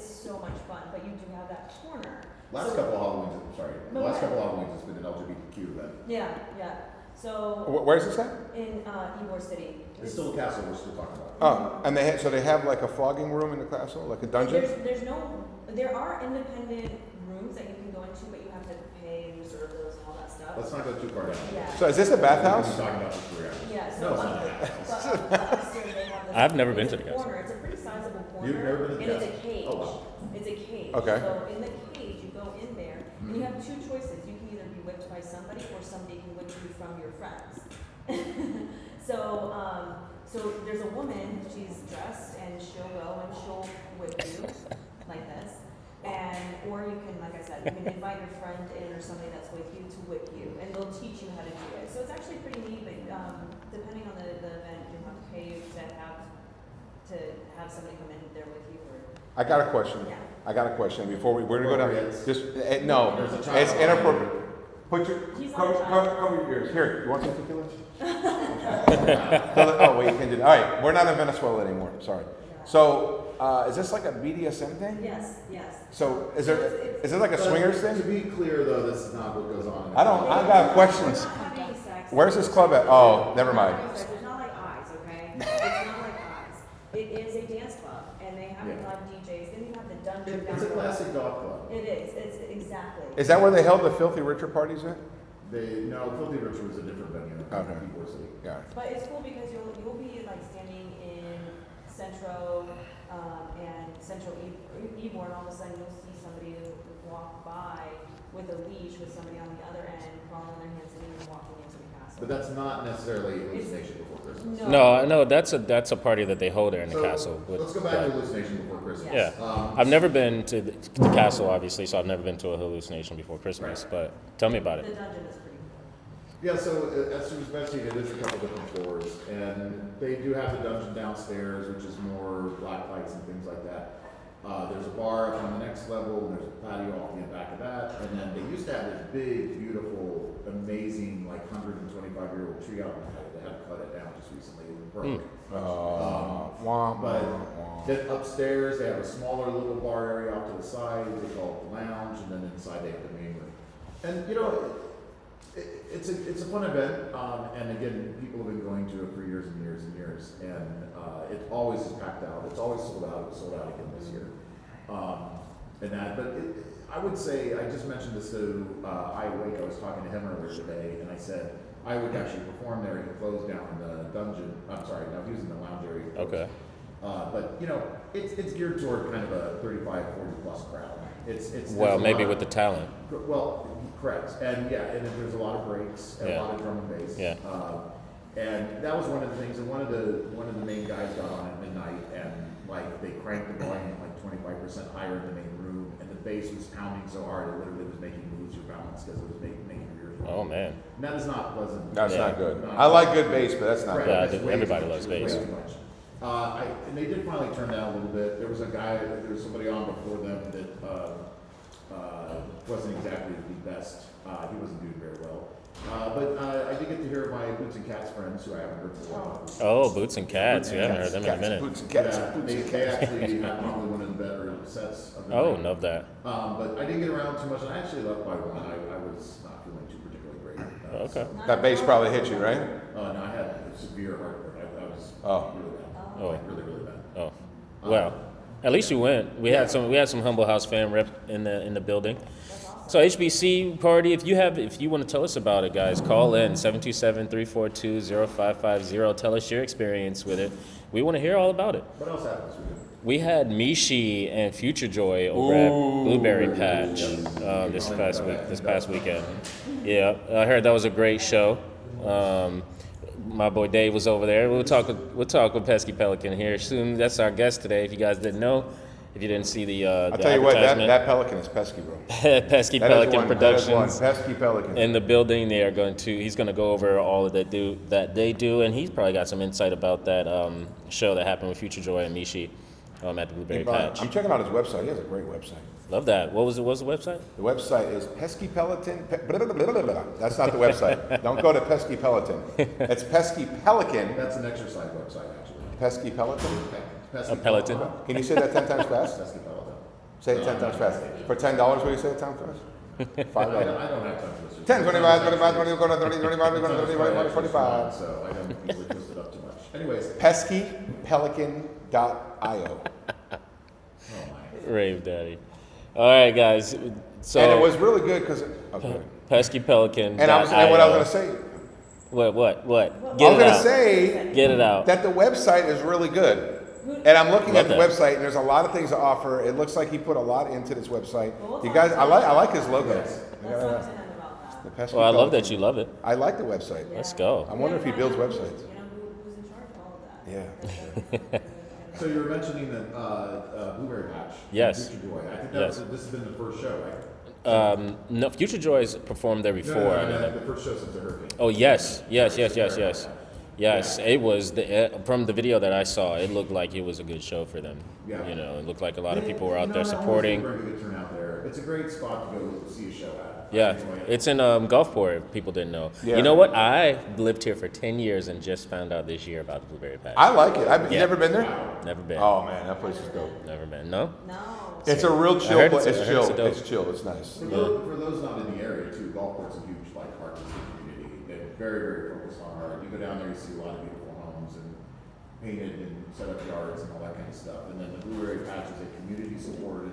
it's so much fun, but you do have that corner. Last couple of Halloweens, it's been an LGBTQ event. Yeah. So Where's this at? in Ybor City. It's still a castle we're still talking about. Oh, and they have like a flogging room in the castle, like a dungeon? There are independent rooms that you can go into, but you have to pay and reserve those and all that stuff. Let's not go too far down. Yeah. So is this a bathhouse? We've been talking about this for 3 hours. Yeah, so No, it's not. but upstairs they have this. I've never been it's to a the castle. corner. It's a pretty sizable corner. You've never been to the and castle? it's a cage. Oh, wow. It's a cage. Okay. So in the cage, you go in there, and you have two choices. You can either be whipped by somebody, or somebody can whip you from your friends. So there's a woman. She's dressed, and she'll go and she'll whip you like this. Or you can, like I said, you can invite your friend in or somebody that's with you to whip you, and they'll teach you how to do it. So it's actually pretty neat, but depending on the event, you have to pay to have somebody come in there with you. I got a question. Yeah. I got a question before we're gonna go down. Yes. Just no, There's a child it's behind inappropriate. Put your He's on time. cover your ears. Here, you want some tequila? Oh wait, you can do that. All right, we're not in Venezuela anymore. Sorry. So is this like a BDSM thing? Yes. So is it like a swingers To thing? be clear, though, this is not what goes on. I got questions. They're not having sex. Where's this club at? Oh, never mind. It's not like eyes, okay? It's not like eyes. It is a dance club, and they have Yeah. live DJs. Then you have the dungeon down It's a below. classic dog club. It is. It's exactly. Is that where they held the Filthy Richard parties at? No, Filthy Richard was a different venue. Okay. Ybor City. Yeah. But it's cool because you'll be like standing in Centro and Central Ybor, and all of a sudden you'll see somebody walk by with a leash with somebody on the other end, crawling on their hands and knees, walking into the castle. But that's not necessarily hallucination before Christmas. No, that's a party that they hold there in the So, castle. let's go back to hallucination before Christmas. Yeah, I've never been to the castle, obviously, so I've never been to a hallucination before Christmas. But tell me about The it. dungeon is pretty cool. Yeah, so as you was mentioning, it is a couple different floors, and they do have the dungeon downstairs, which is more black lights and things like that. There's a bar up on the next level, and there's a patio off the back of that, and then they used to have this big, beautiful, amazing, like 125-year-old tree out in the patio. They had to cut it down just recently. It was broke. But then upstairs, they have a smaller little bar area off to the side. They call it the lounge, and then inside they have the main room. And it's a fun event, and again, people have been going to it for years and years and years, and it always is packed out. It's always sold out. It was sold out again this year, I would say, I just mentioned this to I Awake. I was talking to him earlier today, and I said I would actually perform there. He closed down the dungeon. I'm sorry, no, he was in the lounge area. Okay. But it's geared toward kind of a 35, 40 plus crowd. It's Well, there's a maybe lot with the talent. well, correct, and there's a lot of breaks, and Yeah. a lot of drum and bass. Yeah. And that was one of the things, and one of the main guys got on at midnight, and like they cranked the volume like 25% higher in the main room, and the bass was pounding so hard it literally was making you lose your balance because it was making your ears ring. Oh man. And that is not pleasant. That's Yeah. not good. I like good bass, but that's not Correct. good. Yeah, That's way everybody too much. loves Way bass. too much. And they did finally turn down a little bit. There was somebody on before them that wasn't exactly the best. He wasn't doing very well. But I did get to hear my Boots and Cats friends, who I haven't heard for a while. Oh, Boots and Cats. You haven't heard them in a Cats, minute. boots and cats, Yeah, boots they and cats. actually had probably one of the better sets of the Oh, night. love that. But I didn't get around too much, and I actually left by one. I was not feeling too particularly great. Okay. That bass probably hit you, right? No, I had severe heartburn. I was Oh. really bad. Oh. Like really, really bad. Oh, well, at least you went. We had some Humble House fan rep in the building. So HBC party, if you want to tell us about it, guys, call in 727-342-0550. Tell us your experience with it. We want to hear all about it. What else happened this weekend? We had Mishi and Future Joy over at Blueberry Patch this past weekend. Yeah, I heard that was a great show. My boy Dave was over there. We'll talk with Pesky Pelican here soon. That's our guest today. If you guys didn't know, if you didn't see the I'll tell you what, advertisement. that Pelican is pesky, bro. Pesky That is Pelican one, that is one. Productions Pesky Pelican. in the building. He's going to go over all of that they do, and he's probably got some insight about that show that happened with Future Joy and Mishi at the Blueberry Patch. I'm checking out his website. He has a great website. Love that. What was the website? The website is Pesky Pelican. That's not the website. Don't go to Pesky Pelican. It's Pesky Pelican. That's an exercise website, actually. Pesky Pelican. Pesky Peloton. Can you say that 10 times fast? Pesky Peloton. Say it 10 times fast. For $10, will you say it 10 times fast? $5. I don't have time for this. 10, 25, 25, 20, 30, 25, 30, 45, 45. So I don't usually twist it up too much. Anyways. Pesky, Pelican.io. Oh my. Rave Daddy. All right, guys. So And it was really good because, okay. Pesky Pelican. And what I was going to say, What? I was Get it going to out. say Get it out. that the website is really good. And I'm looking at the Love that. website, and there's a lot of things to offer. It looks like he put a lot into this website. Well, You guys, I like his logo. Let's talk to him about The that. Pesky Well, I love Pelican. that you love it. I like the website. Let's go. I wonder if he builds websites. You know who's in charge of all of that. Yeah. So you were mentioning that Blueberry Patch. Yes. Future Joy. I think Yes. this has been the first show, right? No, Future Joy's performed there before. No, the first show since the hurricane. Oh yes. Yes, it was from the video that I saw. It looked like it was a good show for them. Yeah. You know, it looked like a lot of people were out You there know, supporting. Very good turnout there. It's a great spot to go see a show at. Yeah, Anyway. it's in Gulfport. If people didn't know. Yeah. You know what? I lived here for 10 years and just found out this year about the Blueberry Patch. I like it. You Yeah. never been there? Never been. Oh, man, that place is dope. Never been. No. No. It's a real chill heard place. it's- It's I heard chill. it's dope. It's chill. It's nice. For those not in the area too, Gulfport's a huge artistic community. They're very, very focused on art. You go down there, you see a lot of beautiful homes and painted and set up yards and all that kind of stuff. And then the Blueberry Patch is a community-supported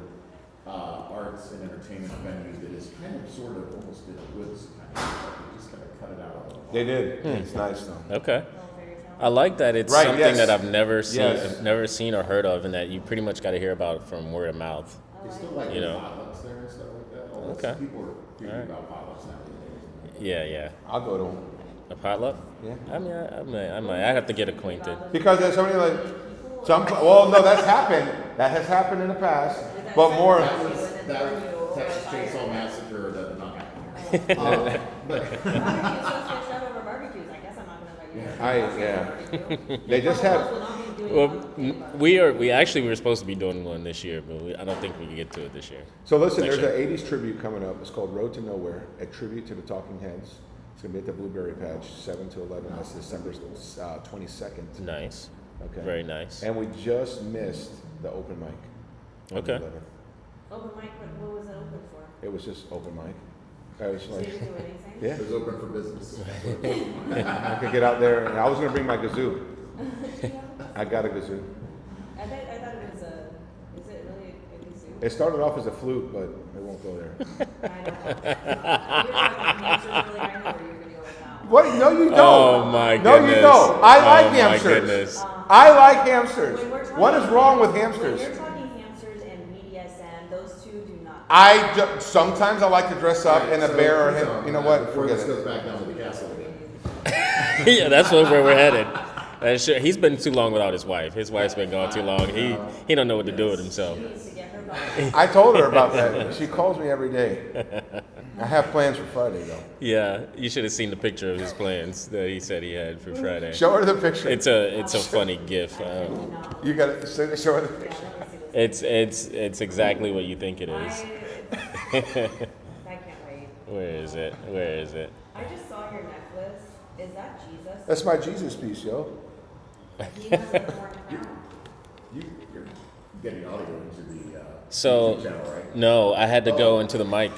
arts and entertainment venue that is kind of sort of almost in the woods kind of stuff. They just kind of cut it out a little. They did. It's nice, though. Okay. Little fairy tale. I like that it's Right, something yes. that I've never seen, Yes. never seen or heard of, and that you pretty much got to hear about from word of mouth. They still like You know. potlucks there and stuff like that. All Okay. People are thinking Alright. about potlucks nowadays. Yeah. I'll go to them. A potluck? Yeah. I mean, I might. I have to get acquainted. Because there's so many, like, well, no, that's happened. That has happened in the past. But more, That Texas Chainsaw Massacre that did not happen. But Barbecues, let's get shut over barbecues. I guess I'm not gonna invite you. yeah. They just have, Well, we actually were supposed to be doing one this year, but I don't think we can get to it this year. so listen, Next there's year. an 80s tribute coming up. It's called Road to Nowhere, a tribute to the Talking Heads. It's going to be at the Blueberry Patch, 7 to 11. That's December 22nd. Nice. Okay. Very nice. And we just missed the open mic. on the Okay. 11th. Open mic, what was it open for? It was just open mic. I was So you like, didn't do anything? yeah, it was open for business. I could get out there, and I was going to bring my kazoo. I got a kazoo. I thought it was is it really a kazoo? It started off as a flute, but it won't go there. I don't know. You were talking hamsters earlier, I know where you were gonna go with that one. What? No, you don't. Oh my No, goodness. you don't. I like Oh my hamsters. goodness. I like hamsters. When we're talking- What is wrong with When hamsters? you're talking hamsters and BDSM, those two do not. Sometimes I like to dress up in a So, bear or please him. don't, You know what? Before Forget this it. goes back down to the castle again. Yeah, that's where we're headed. Sure, he's been too long without his wife. His wife's been gone too long. He don't know what to do with himself. She needs to get her body. I told her about that. She calls me every day. I have plans for Friday though. Yeah, you should have seen the picture of his plans that he said he had for Friday. Show her the picture. It's a funny gif. You got to show her the picture. It's exactly what you think it is. I can't wait. Where is it? Where is it? I just saw your necklace. Is that Jesus? That's my Jesus piece, yo. He has a horn now. You're getting audio into the So YouTube channel, right? no, I had to go into the mic.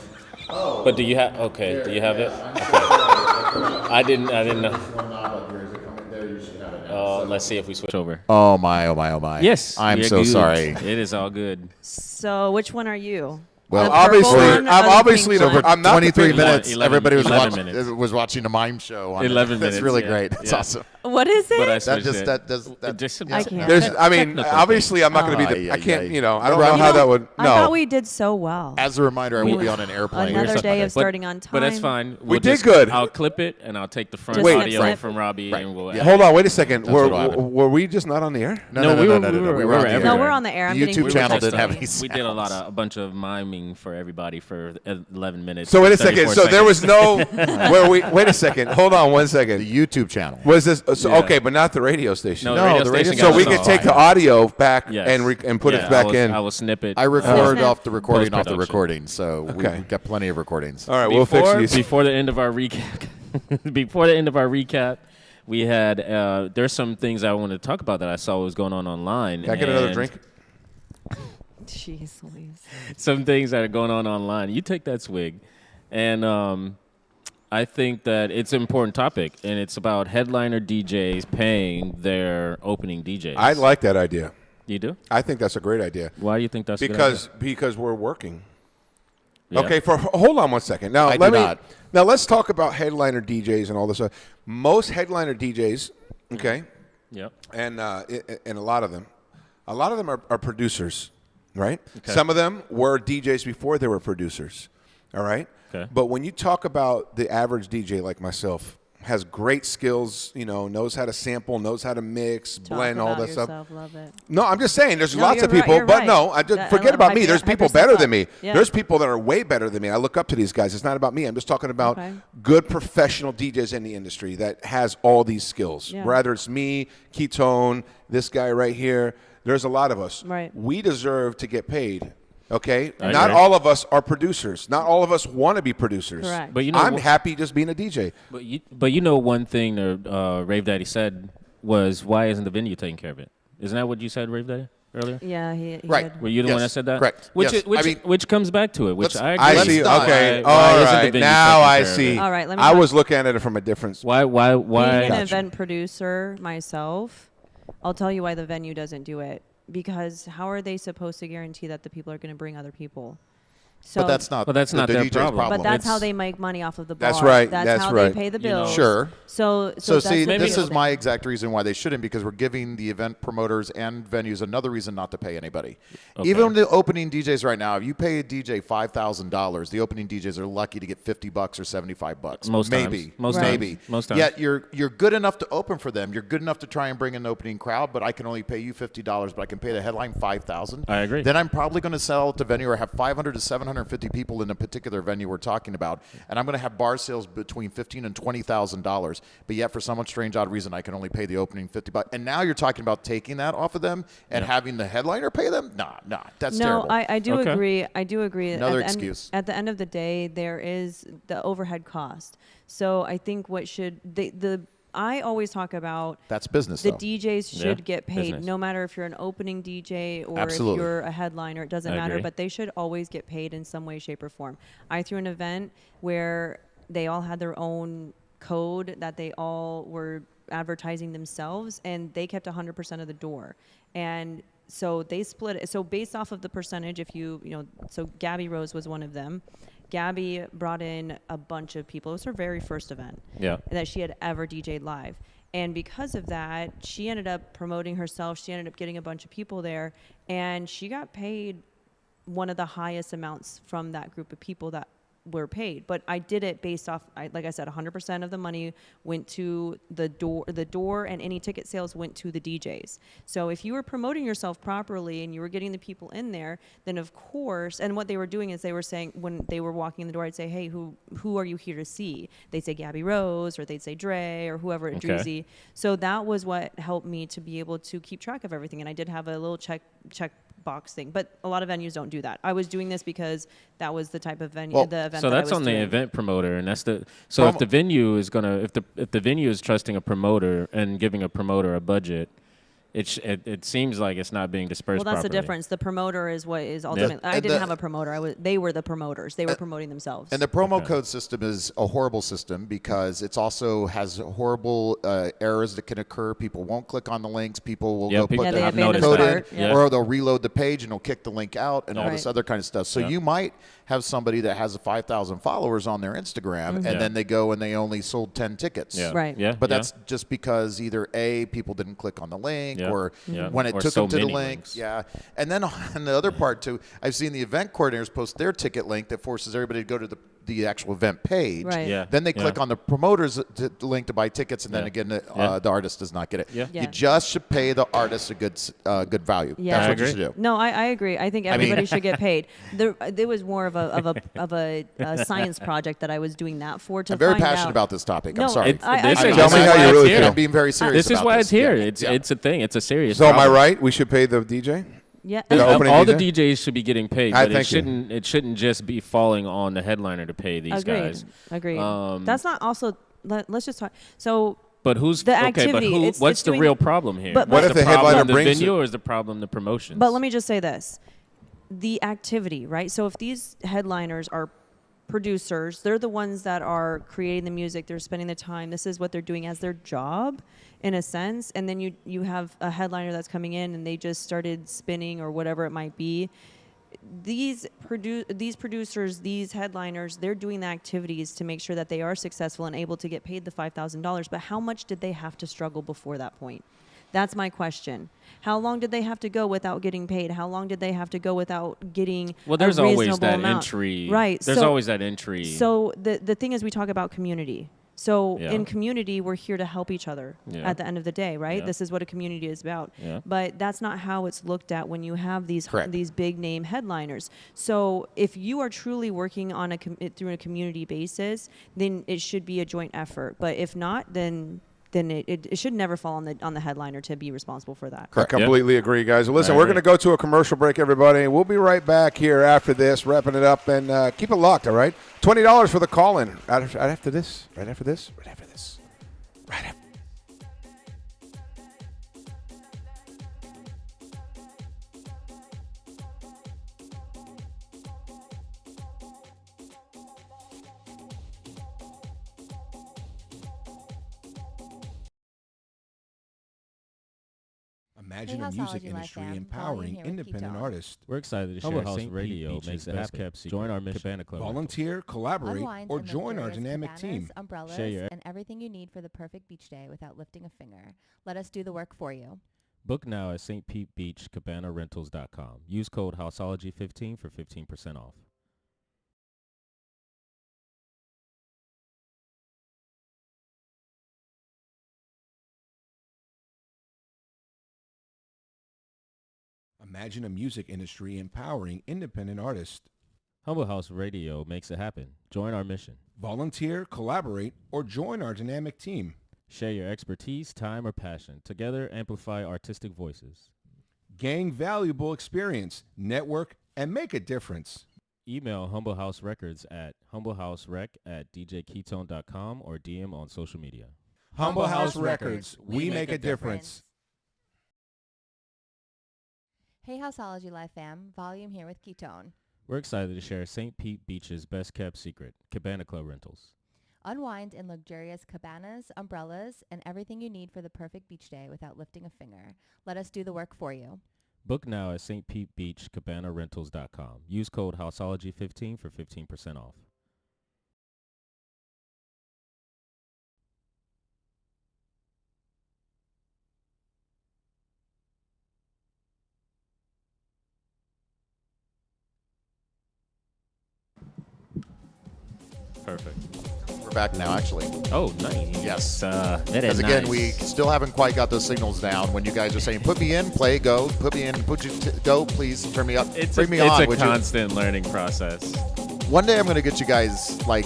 Oh. But do you have? Okay, do you have it? I'm so sorry. I didn't know. There's one knob up here. Is it coming there? You should have it now. Let's see if we switch over. Oh my, oh my, oh my. Yes, I'm we are so good. sorry. It is all good. So which one are you? Well, The purple obviously, one or I'm the obviously pink one? I'm not 23 pink minutes. 11 Everybody was 11 watching, minutes. was watching a mime show. On 11 it. minutes, That's really yeah, great. That's yeah. awesome. What is it? But I That switched just it. that does that. Just I can't. There's, I mean, Technical obviously, I'm not going to be the. Oh, I can't, yeah, you know, I don't Remember know how that would. I thought No, we did so well. As a reminder, I will be on an airplane. Another day of But- starting on time. But that's fine. We We'll did just- good. I'll clip it and I'll take the front Just snip, audio snip. from Robbie and we'll. Yeah. hold on, wait a second. That's what'll happen. Were we just not on the air? No, we were we on were the on the air. No, air. we're on the air. I'm The getting YouTube channel text didn't have on any it. We did a bunch of miming for everybody for 11 minutes. So wait a 34 second. So there was seconds. no. Where we? Wait a second. Hold on one second. The YouTube channel. Was this so, Yeah. okay? But not the radio station. No, No, the the radio radio station So got we us could all. take the audio back Yes. and put Yeah, it back I in. will snip it. I recorded Oh. off the recording off the Post-production. recording, so Okay. we've got plenty of recordings. All right, we'll fix these. Before the end of our recap, before the end of our recap, we had there's some things I wanted to talk about that I saw was going on online. Can I get another and- drink? Jeez Louise. some things that are going on online. You take that swig, and I think that it's an important topic, and it's about headliner DJs paying their opening DJs. I like that idea. You do? I think that's a great idea. Why do you think that's a good idea? Because we're working. Yeah. Okay, hold on one second. Now I do not. Now let's talk about headliner DJs and all this stuff. Most headliner DJs, okay, Yep. and a lot of them are producers, right? Okay. Some of them were DJs before they were producers, all right? Okay. But when you talk about the average DJ like myself, has great skills, knows how to sample, knows how to mix, Talk blend, all about that stuff. yourself, love it. No, I'm just saying there's No, lots you're of right, people, you're but right. no, I just That- forget I about hype me. it- There's hype people yourself better up. than me. Yeah. There's people that are way better than me. I look up to these guys. It's not about me. I'm just talking about Okay. good professional DJs in the industry that has all these skills. Yeah. Whether it's me, Ketone, this guy right here, there's a lot of us. Right. We deserve to get paid. Okay? I Not agree. all of us are producers. Not all of us want to be producers. Correct. But I'm happy just being a DJ. But one thing that Rave Daddy said was, why isn't the venue taking care of it? Isn't that what you said, Rave Daddy, earlier? Yeah, he Right. had- Were you the Yes, one that said that? correct. Which Yes. I mean, which comes back to it, which let's- I agree. I Let's see. stop. Okay. Why All isn't the right. venue Now taking I care of see. it? All right, let me I talk- was looking at it from a different. Why? Being an Gotcha. event producer myself, I'll tell you why the venue doesn't do it. Because how are they supposed to guarantee that the people are going to bring other people? So, But that's not. But that's the, not the their DJ's problem. But that's It's- how they make money off of the bar. That's right, That's that's how right. they pay the You know- bills. Sure. So So that's see, the this deal. is my exact reason why they shouldn't, because we're giving the event promoters and venues another reason not to pay anybody. Okay. Even the opening DJs right now, if you pay a DJ $5,000, the opening DJs are lucky to get $50 or $75. Most times. maybe, Most Right. maybe. times. Most times. Yet you're good enough to open for them. You're good enough to try and bring an opening crowd, but I can only pay you $50, but I can pay the headline $5,000. I agree. Then I'm probably going to sell at the venue or have 500 to 750 people in a particular venue we're talking about, and I'm going to have bar sales between $15,000 and $20,000. But yet, for some strange odd reason, I can only pay the opening $50. And now you're talking about taking that off of them and having the headliner pay them? Nah, that's terrible. No, I do Okay. agree. I do agree. Another At the end- excuse. At the end of the day, there is the overhead cost. So I think what should I always talk about That's business, the though. DJs Yeah, should get paid, business. no matter if you're an opening DJ or Absolutely. if you're a headliner. It doesn't I matter, agree. but they should always get paid in some way, shape, or form. I threw an event where they all had their own code that they all were advertising themselves, and they kept 100% of the door. And so they split it. So based off of the percentage, so Gabby Rose was one of them. Gabby brought in a bunch of people. It was her very first event Yeah. that she had ever DJ'd live. And because of that, she ended up promoting herself. She ended up getting a bunch of people there, and she got paid one of the highest amounts from that group of people that were paid. But I did it based off, like I said, 100% of the money went to the door, and any ticket sales went to the DJs. So if you were promoting yourself properly and you were getting the people in there, then of course, and what they were doing is they were saying, when they were walking in the door, I'd say, hey, who are you here to see? They'd say Gabby Rose, or they'd say Dre, or whoever at Okay. Druzy. So that was what helped me to be able to keep track of everything. And I did have a little check box thing, but a lot of venues don't do that. I was doing this because that was the type of venue, Well, the event. So that I that's was on the doing. event promoter, and that's the. So if the venue is gonna, if the venue is trusting a promoter and giving a promoter a budget, it seems like it's not being dispersed. Well, that's the properly. difference. The promoter is what is ultimately. I And didn't the- have a promoter. They were the promoters. They were promoting themselves. And the promo Okay. code system is a horrible system because it's also has horrible errors that can occur. People won't click on the links. People will Yeah, go people- put Yeah, the they I've abandoned noticed code the in, part. Yeah. or they'll reload the page and it'll kick the link out and all Right. this other kind of stuff. So Yeah. you might have somebody that has 5,000 followers on their Instagram, and Yeah. then they go and they only sold 10 tickets. Yeah. Right. Yeah. But yeah. that's just because either A, people didn't click on the link, Yeah. or Yeah. when it Or took so them to the many link. links. Yeah. And then on the other part, too, I've seen the event coordinators post their ticket link that forces everybody to go to the actual event page. Right. Yeah. Then they click Yeah. on the promoter's link to buy tickets, and then Yeah. again, Yeah. the artist does not get it. Yeah. Yeah. You just should pay the artist a good value. Yeah. That's I what you agree. should do. No, I agree. I think mean- everybody should get paid. There was more of a science project that I was doing that for to I'm very find passionate out. about this topic. No, I'm sorry. It's- I this agree. is- Tell me this is how why you it's really here. feel. I'm being very serious. This is about why this. it's here. Yeah. It's a thing. It's a serious. So am I problem. right? We should pay the DJ? Yeah. The opening All DJ? the DJs should be getting paid, I but thank you. it shouldn't just be falling on the headliner to pay these guys. Agreed. Um, That's not also. Let's just talk. So But who's The okay? But activity, who? it's- what's it's the doing- real problem here? But- What Is if the problem headliner the brings venue it- or is the problem the promotions? But let me just say this. the activity, right? So if these headliners are producers, they're the ones that are creating the music, they're spending the time, this is what they're doing as their job in a sense, and then you have a headliner that's coming in and they just started spinning or whatever it might be. These producers, these headliners, they're doing the activities to make sure that they are successful and able to get paid the $5,000. But how much did they have to struggle before that point? That's my question. How long did they have to go without getting paid? How long did they have to go without getting there's a always reasonable that amount? entry. Right. There's always that entry. So the thing is, we talk about community. So Yeah. in community, we're here to help each other Yeah. at the end of the day, right? Yeah. This is what a community is about. Yeah. But that's not how it's looked at when you have these Correct. these big name headliners. So if you are truly working on through a community basis, then it should be a joint effort. But if not, then it should never fall on the headliner to be responsible for that. I completely agree, guys. Well, listen, I we're agree. going to go to a commercial break, everybody. We'll be right back here after this, wrapping it up, and keep it locked, all right? $20 for the call-in. Right after this. Right after this. Right after this. Right after. Imagine a music industry empowering independent artists. We're excited to share Humble House St. Pete Radio Beach's makes it best happen. kept secret Join our mission. Cabana Club. Volunteer, collaborate, Unwind or in join our luxurious dynamic cabanas, team. umbrellas, Share your- and everything you need for the perfect beach day without lifting a finger. Let us do the work for you. Book now at St. Pete Beach CabanaRentals.com. Use code Houseology15 for 15% off. Imagine a music industry empowering independent artists. Humble House Radio makes it happen. Join our mission. Volunteer, collaborate, or join our dynamic team. Share your expertise, time, or passion. Together, amplify artistic voices. Gain valuable experience, network, and make a difference. Email Humble House Records at humblehouserec@djketone.com or DM on social media. Humble House Records, we make a difference. Hey Houseology Live fam, Volume here with Ketone. We're excited to share St. Pete Beach's best kept secret, Cabana Club Rentals. Unwind in luxurious cabanas, umbrellas, and everything you need for the perfect beach day without lifting a finger. Let us do the work for you. Book now at St. Pete Beach CabanaRentals.com. Use code Houseology15 for 15% off. Perfect. We're back now, actually. Oh, nice. Yes. That is Because again, nice. we still haven't quite got those signals down when you guys are saying, put me in, play, go, put me in, go, please, turn me up, bring me on. It's a would you? constant learning process. One day I'm going to get you guys, like,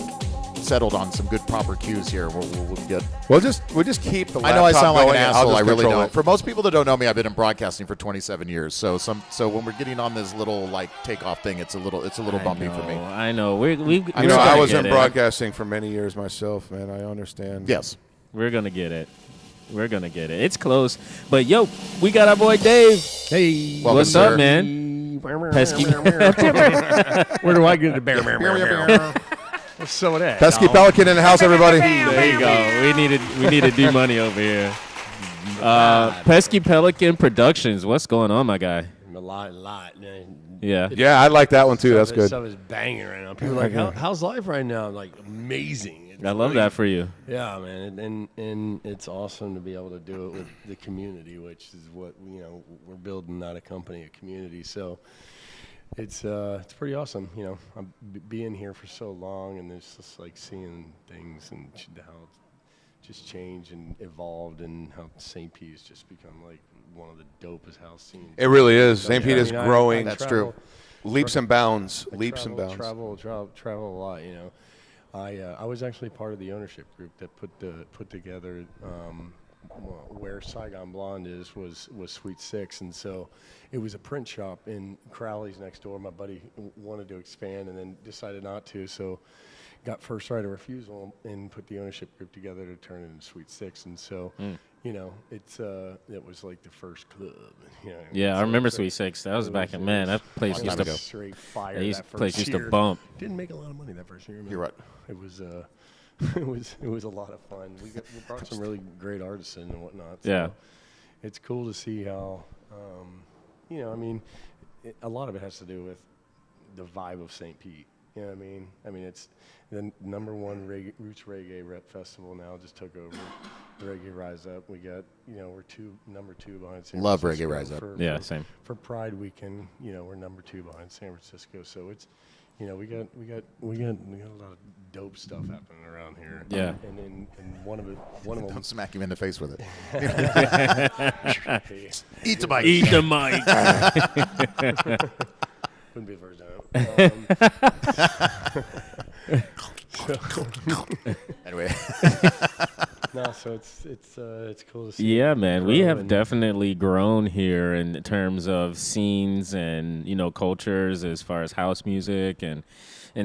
settled on some good proper cues here. We'll get. We'll just keep the laptop I know I sound like an going and I'll asshole. just I really control don't. it. For most people that don't know me, I've been in broadcasting for 27 years. So when we're getting on this little like takeoff thing, it's a little bumpy for me. I know. We I know I was in broadcasting for many years myself, man. I understand. Yes. We're gonna get it. We're gonna get it. It's close, but yo, we got our boy Dave. Hey, Welcome, What's sir. up, man? Pesky. where do I get the bear? What's some of that? Pesky dog? Pelican in the house, everybody. There you go. We need to do money over here. Pesky Pelican Productions. What's going on, my guy? A lot. Man. Yeah. Yeah, I like that one too. That's good. Stuff is banging right now. People are like, how's life right now? I'm like, amazing. It's I love great. that for you. Yeah, man, and it's awesome to be able to do it with the community, which is what we're building, not a company, a community. So it's pretty awesome. I'm being here for so long, and it's just like seeing things and how it's just changed and evolved, and how St. Pete has just become like one of the dopest house scenes. It really is. St. Pete is I growing. That's travel- true. Leaps and bounds. I Leaps and bounds. Travel a lot. I was actually part of the ownership group that put together where Saigon Blonde was Sweet Six, and so it was a print shop in Crowley's next door. My buddy wanted to expand and then decided not to, so got first right of refusal and put the ownership group together to turn it into Sweet Six, and so you know, it was like the first club. You know, Yeah, I remember Sweet Six. That was back in, man, that place used to go. Straight fire. That place used to bump. Didn't make a lot of money that first year. Man. You're right. It was it was a lot of fun. We brought some really great artists in and whatnot. So Yeah. it's cool to see how, you know, I mean, a lot of it has to do with the vibe of St. Pete. You know what I mean? I mean, it's the #1 roots reggae rep festival now. Just took over. Reggae Rise Up. We got, you know, we're number two behind San Love Francisco. Reggae Rise Up. Yeah, same. For Pride Weekend, you know, we're number 2 behind San Francisco. So it's, you know, we got a lot of dope stuff happening around here. Yeah. And one of them. Don't smack him in the face with it. Hey, Eat the mic. Eat the mic. wouldn't be the first time. Anyway. No, so it's cool to see. Yeah, man, we grow have and- definitely grown here in terms of scenes and, you know, cultures as far as house music and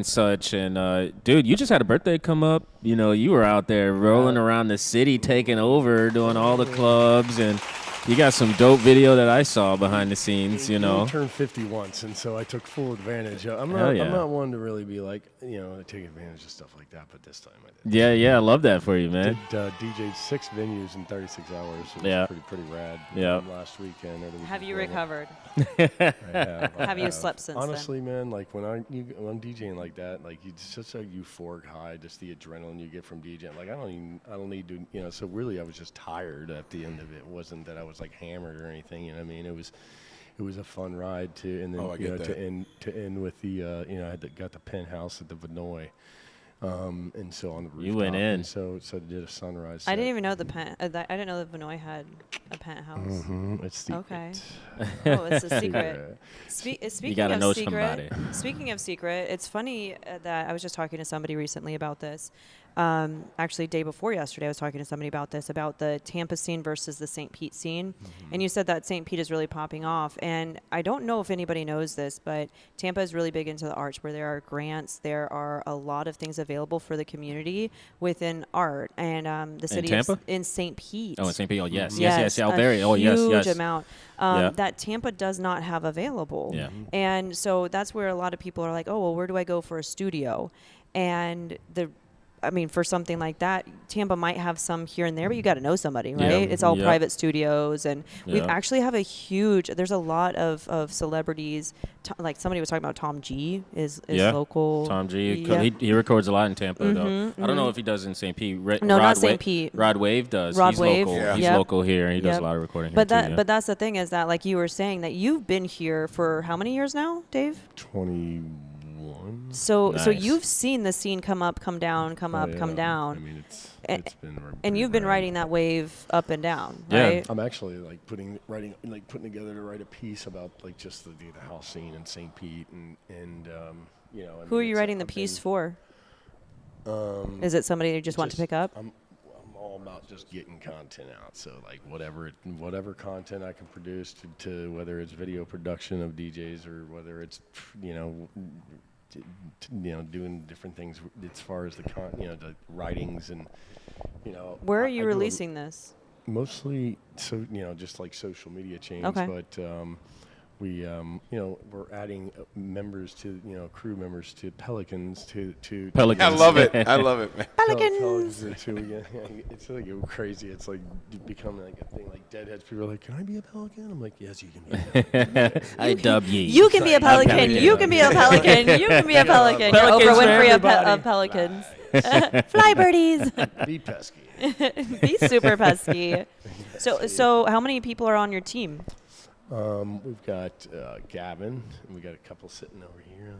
such. And dude, you just had a birthday come up. You know, you were out there rolling around the city, taking over, doing all the clubs, and you got some dope video that I saw behind the scenes. You know, I turned 50 once, and so I took full advantage. I'm Hell yeah. not one to really be like, you know, take advantage of stuff like that. But this time I did. yeah, I love that for you, man. Did DJ'd 6 venues in 36 hours. It was Yeah. pretty rad. Yeah. Last weekend. Or the week Have you before. recovered? I have. Have you slept since then? Honestly, man, like when I'm DJing like that, like it's such a euphoric high, just the adrenaline you get from DJing. Like I don't need to, you know. So really, I was just tired at the end of it. It wasn't that I was like hammered or anything. You know what I mean? It was a fun ride to, and then Oh, I you get know, that. to end with the, you know, got the penthouse at the Vinoy. And so on the rooftop. You went in. And so I did a sunrise. I set. didn't even know I didn't know that Vinoy had a penthouse. It's secret. Okay. Oh, it's a secret. Speaking gotta of know secret, somebody. speaking of secret, it's funny that I was just talking to somebody recently about this. Actually, day before yesterday, I was talking to somebody about this, about the Tampa scene versus the St. Pete scene. And you said that St. Pete is really popping off. And I don't know if anybody knows this, but Tampa is really big into the arts, where there are grants. There are a lot of things available for the community within art. And the city Tampa? in St. Pete. Oh, in St. Pete. Oh, yes. a Very. Oh, yes. huge Yes. amount Yeah. that Tampa does not have available. Yeah. And so that's where a lot of people are like, oh, well, where do I go for a studio? And for something like that, Tampa might have some here and there, but you got to know somebody, right? Yeah. It's all Yeah. private studios, and we Yeah. actually have there's a lot of celebrities. Like somebody was talking about Tom G is Yeah. local. Tom G. Yeah. He records a lot in Tampa, though. I don't know if he does in St. Pete. No, Rod not St. Wa- Pete. Rod Wave does. Rod He's Wave, local. yeah. He's Yep. local here. He does Yep. a lot of recording But here, too. but that's the thing, is that, like you were saying, that you've been here for how many years now, Dave? 21. So Nice. you've seen the scene come up, come down, come up, come down. I mean, it's been. And pretty you've been rad. riding that wave up and down, Yeah. right? I'm actually like putting together to write a piece about like just the house scene in St. Pete and you know. Who are you writing the piece for? Is it somebody you just want to pick up? I'm all about just getting content out. So like whatever content I can produce to whether it's video production of DJs or whether it's doing different things as far as the the writings and Where are I you do a- releasing this? Mostly, so just like social media chains, Okay. but we're adding members to crew members to Pelicans to Pelicans. I love it. I love it, man. Pelicans too. Yeah, it's like crazy. It's like becoming like a thing. Like Deadheads, people are like, "Can I be a Pelican?" I'm like, "Yes, you can be." A Pelican. I dub ye. You can be a pelican. Pelican. You can be a pelican. You can be a pelican. You're Pelicans Oprah for Winfrey everybody. of pelicans. Fly birdies. Be pesky. Be super pesky. So how many people are on your team? We've got Gavin, and we got a couple sitting over here.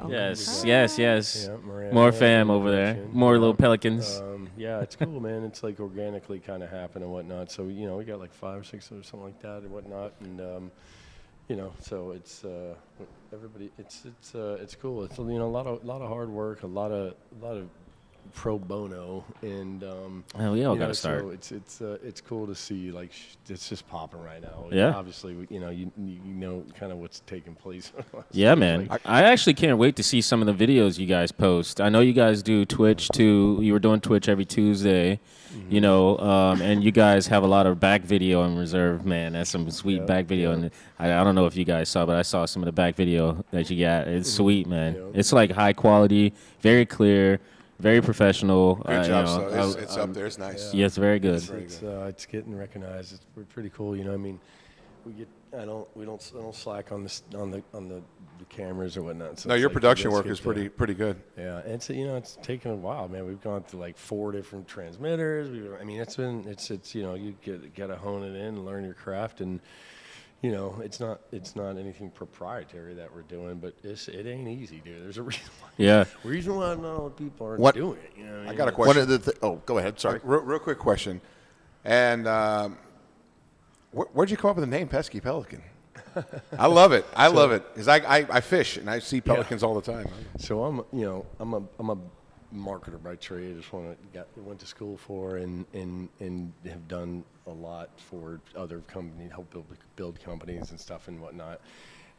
Okay. Yes. Yeah, Miranda, More fam over there. production. More little pelicans. Yeah, it's cool, man. It's like organically kind of happen and whatnot. So we got like 5 or 6 or something like that and whatnot, and so it's everybody. It's cool. It's a lot of hard work, a lot of pro bono, and we all gotta start. So it's cool to see, like, it's just popping right now. Yeah. Obviously, you know kind of what's taking place. Yeah, man. I actually can't wait to see some of the videos you guys post. I know you guys do Twitch too. You were doing Twitch every Tuesday, you know, and you guys have a lot of back video in reserve, man. That's some sweet back video. And I don't know if you guys saw, but I saw some of the back video that you got. It's sweet, man. It's like high quality, very clear, very professional. Good job, you know, son. It's up there. It's nice. Yeah, it's very good. It's getting recognized. It's pretty cool. You know, I mean, we don't slack on the cameras or whatnot. So No, it's your like, production let's work is get pretty good. Yeah, and it's it's taken a while, man. We've gone through like 4 different transmitters. I mean, it's you get to hone it in and learn your craft, and you know, it's not anything proprietary that we're doing, but it ain't easy, dude. There's a reason why. Reason why not all the people aren't doing it. You know what I mean? I got a question. One of the go ahead. Sorry. Real quick question. And where'd you come up with the name Pesky Pelican? I love it. I love it because I fish and I see pelicans all the time. So I'm a marketer by trade. Just went to school for and have done a lot for other companies, help build companies and stuff and whatnot.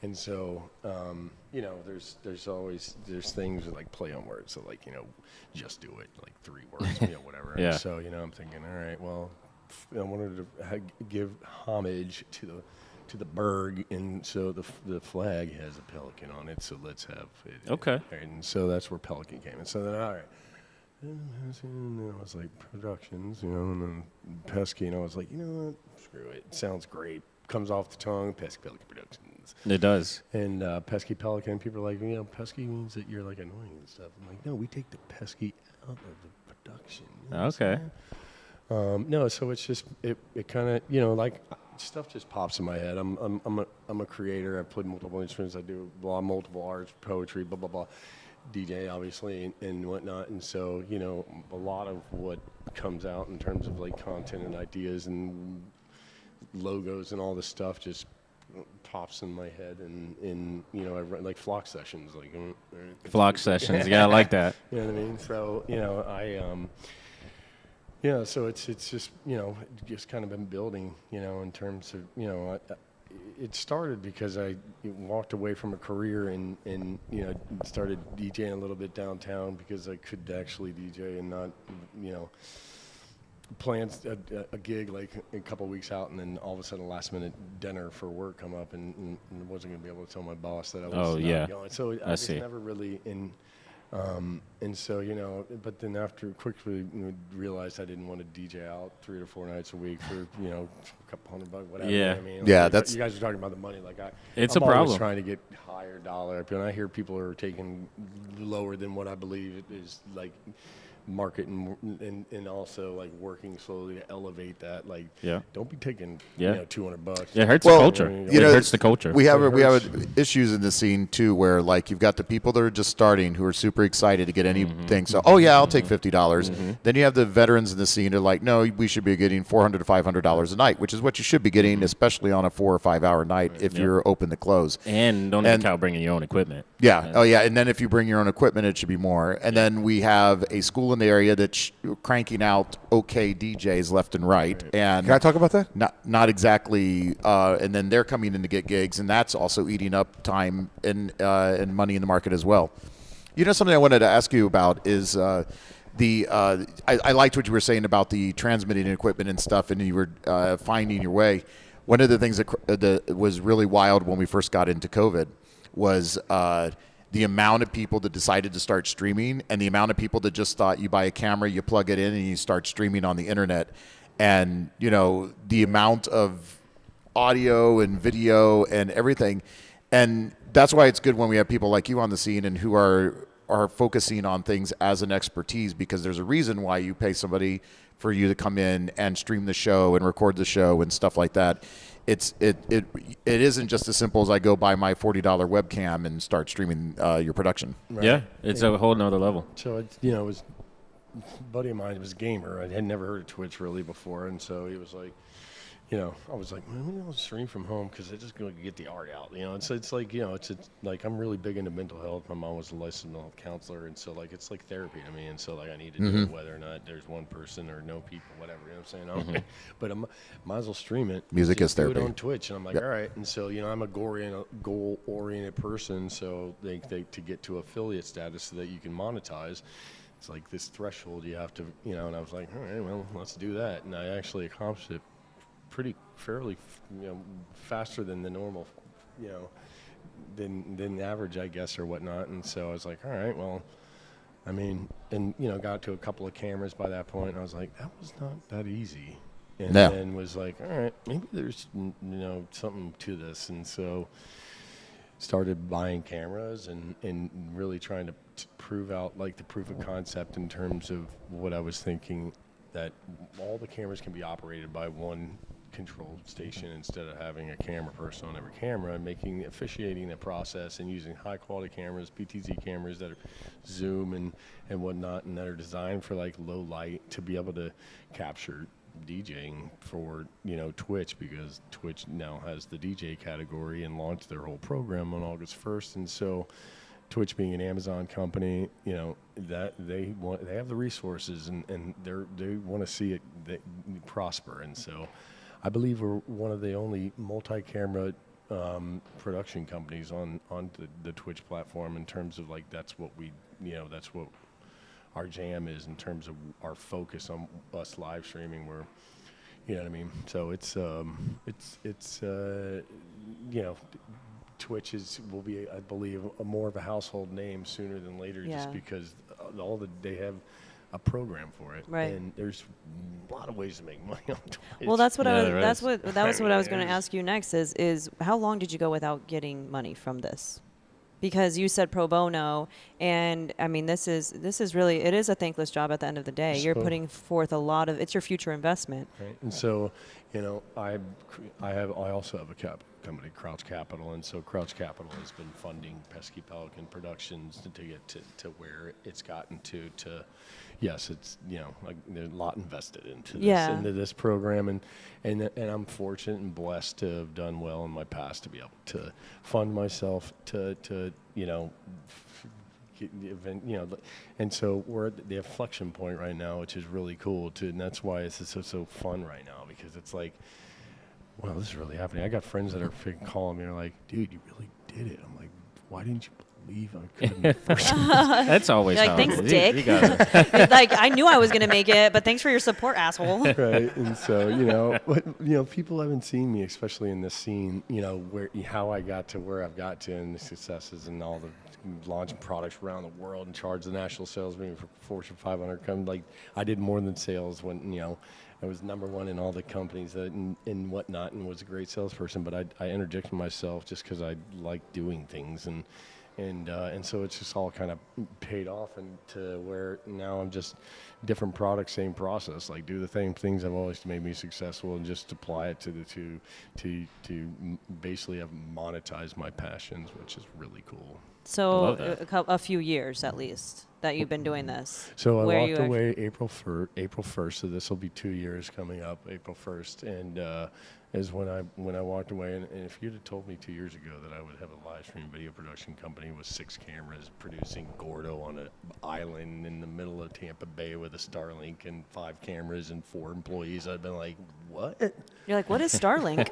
And so there's always things that like play on words. So like just do it, like 3 words, whatever. Yeah. And so I'm thinking, all right, well, I wanted to give homage to the berg, and so the flag has a pelican on it, so let's have it. Okay. And so that's where Pelican came. And so then, all right. And then I was like, Productions, and then Pesky, and I was like, you know what, screw it. Sounds great. Comes off the tongue, Pesky Pelican Productions. It does. And Pesky Pelican, people are like, Pesky means that you're like annoying and stuff. I'm like, no, we take the pesky out of the production. You know Okay. No, so it's just it kind of like stuff just pops in my head. I'm a creator. I play multiple instruments. I do multiple arts, poetry, blah blah blah, DJ obviously and whatnot. And so a lot of what comes out in terms of like content and ideas and logos and all this stuff just pops in my head. And I run like flock sessions, like Flock sessions. Yeah, I like that. You know what I mean? So so it's just just kind of been building in terms of it started because I walked away from a career and started DJing a little bit downtown because I could actually DJ and not plans a gig like a couple of weeks out, and then all of a sudden a last minute dinner for work come up and wasn't going to be able to tell my boss that I was not going. So I was never really in. And so, but then after quickly realized I didn't want to DJ out 3 to 4 nights a week for, a couple $100, whatever. Yeah. I mean, Yeah, like, that's. you guys are talking about the money. Like It's I'm a always problem. trying to get higher dollar. And I hear people are taking lower than what I believe is like market and also like working slowly to elevate that. Like, don't be taking $200. It hurts Well, the culture. you It know, hurts the culture. We have issues in the scene too, where like you've got the people that are just starting who are super excited to get anything. So, I'll take $50. Then you have the veterans in the scene who are like, no, we should be getting $400 to $500 a night, which is what you should be getting, especially on a 4 or 5 hour night if you're open to close. And don't even count bringing your own equipment. Yeah. Oh, yeah. And then if you bring your own equipment, it should be more. And then we have a school in the area that's cranking out okay DJs left and right. And Can I talk about that? Not exactly. And then they're coming in to get gigs, and that's also eating up time and money in the market as well. Something I wanted to ask you about is I liked what you were saying about the transmitting equipment and stuff, and you were finding your way. One of the things that was really wild when we first got into COVID was the amount of people that decided to start streaming and the amount of people that just thought you buy a camera, you plug it in, and you start streaming on the internet. And, the amount of audio and video and everything. And that's why it's good when we have people like you on the scene and who are focusing on things as an expertise, because there's a reason why you pay somebody for you to come in and stream the show and record the show and stuff like that. It isn't just as simple as I go buy my $40 webcam and start streaming your production. Right. Yeah, it's a whole nother level. So it was a buddy of mine was a gamer. I had never heard of Twitch really before, and so he was like, you know, I was like, maybe I'll stream from home because I just going to get the art out. You know, it's like, you know, it's like I'm really big into mental health. My mom was a licensed mental health counselor, and so like it's like therapy to me. And so like I need to do it whether or not there's one person or no people, whatever. You know what I'm saying? But I might as well stream it. Music Just is do therapy. it on Twitch, and I'm like, all right. And so you know, I'm a goal-oriented person, so they to get to affiliate status so that you can monetize. It's like this threshold you have to, you know. And I was like, all right, well, let's do that. And I actually accomplished it fairly, you know, faster than the normal, you know, than average, I guess, or whatnot. And so I was like, all right, well, I mean, and you know, got to a couple of cameras by that point. And I was like, that was not that easy. And then was like, all right, maybe there's, you know, something to this. And so started buying cameras and really trying to prove out like the proof of concept in terms of what I was thinking, that all the cameras can be operated by one control station instead of having a camera person on every camera, and officiating the process and using high quality cameras, PTZ cameras that are zoom and whatnot, and that are designed for like low light to be able to capture DJing for, you know, Twitch, because Twitch now has the DJ category and launched their whole program on August 1st. And so Twitch being an Amazon company, you know, that they have the resources and they want to see it prosper. And so I believe we're one of the only multi-camera production companies on the Twitch platform, in terms of like that's what our jam is, in terms of our focus on us live streaming. Where, you know what I mean? So it's you know, Twitch will be, I believe, more of a household name sooner than later, just because they have a program for it, Right. And there's a lot of ways to make money on Twitch. Well, that's what Yeah, I there was. is. That was what I was going to ask you next. Is how long did you go without getting money from this? Because you said pro bono, and I mean this is really, it is a thankless job at the end of the day. You're putting forth a lot of, it's your future investment. Right. And so, you know, I also have a company, Crouch Capital, and so Crouch Capital has been funding Pesky Pelican Productions to get to where it's gotten to. Yes, it's, you know, like there's a lot invested into this program, and I'm fortunate and blessed to have done well in my past to be able to fund myself to you know, and so we're at the inflection point right now, which is really cool too, and that's why it's so fun right now, because it's like, wow, this is really happening. I got friends that are calling me and are like, dude, you really did it. I'm like, why didn't you believe I could have been first? That's always You're how like, it thanks, is. You Dick. gotta- Like, I knew I was going to make it, but thanks for your support, asshole. Right. And so, you know, people haven't seen me, especially in this scene, you know, how I got to where I've got to, and the successes and all the launching products around the world and charge the national sales meeting for Fortune 500. Like, I did more than sales when, you know, I was number one in all the companies and whatnot, and was a great salesperson. But I interjected myself just because I like doing things, and so it's just all kind of paid off, and to where now I'm just different products, same process. Like, do the same things that have always made me successful, and just apply it to basically have monetized my passions, which is really cool. So a few years at least that you've been doing this. So I Where walked you away April 1st, so this will be 2 years coming up, April 1st, and is when I walked away. And if you'd have told me 2 years ago that I would have a live stream video production company with 6 cameras producing Gordo on an island in the middle of Tampa Bay with a Starlink and 5 cameras and 4 employees, I'd been like, what? You're like, what is Starlink?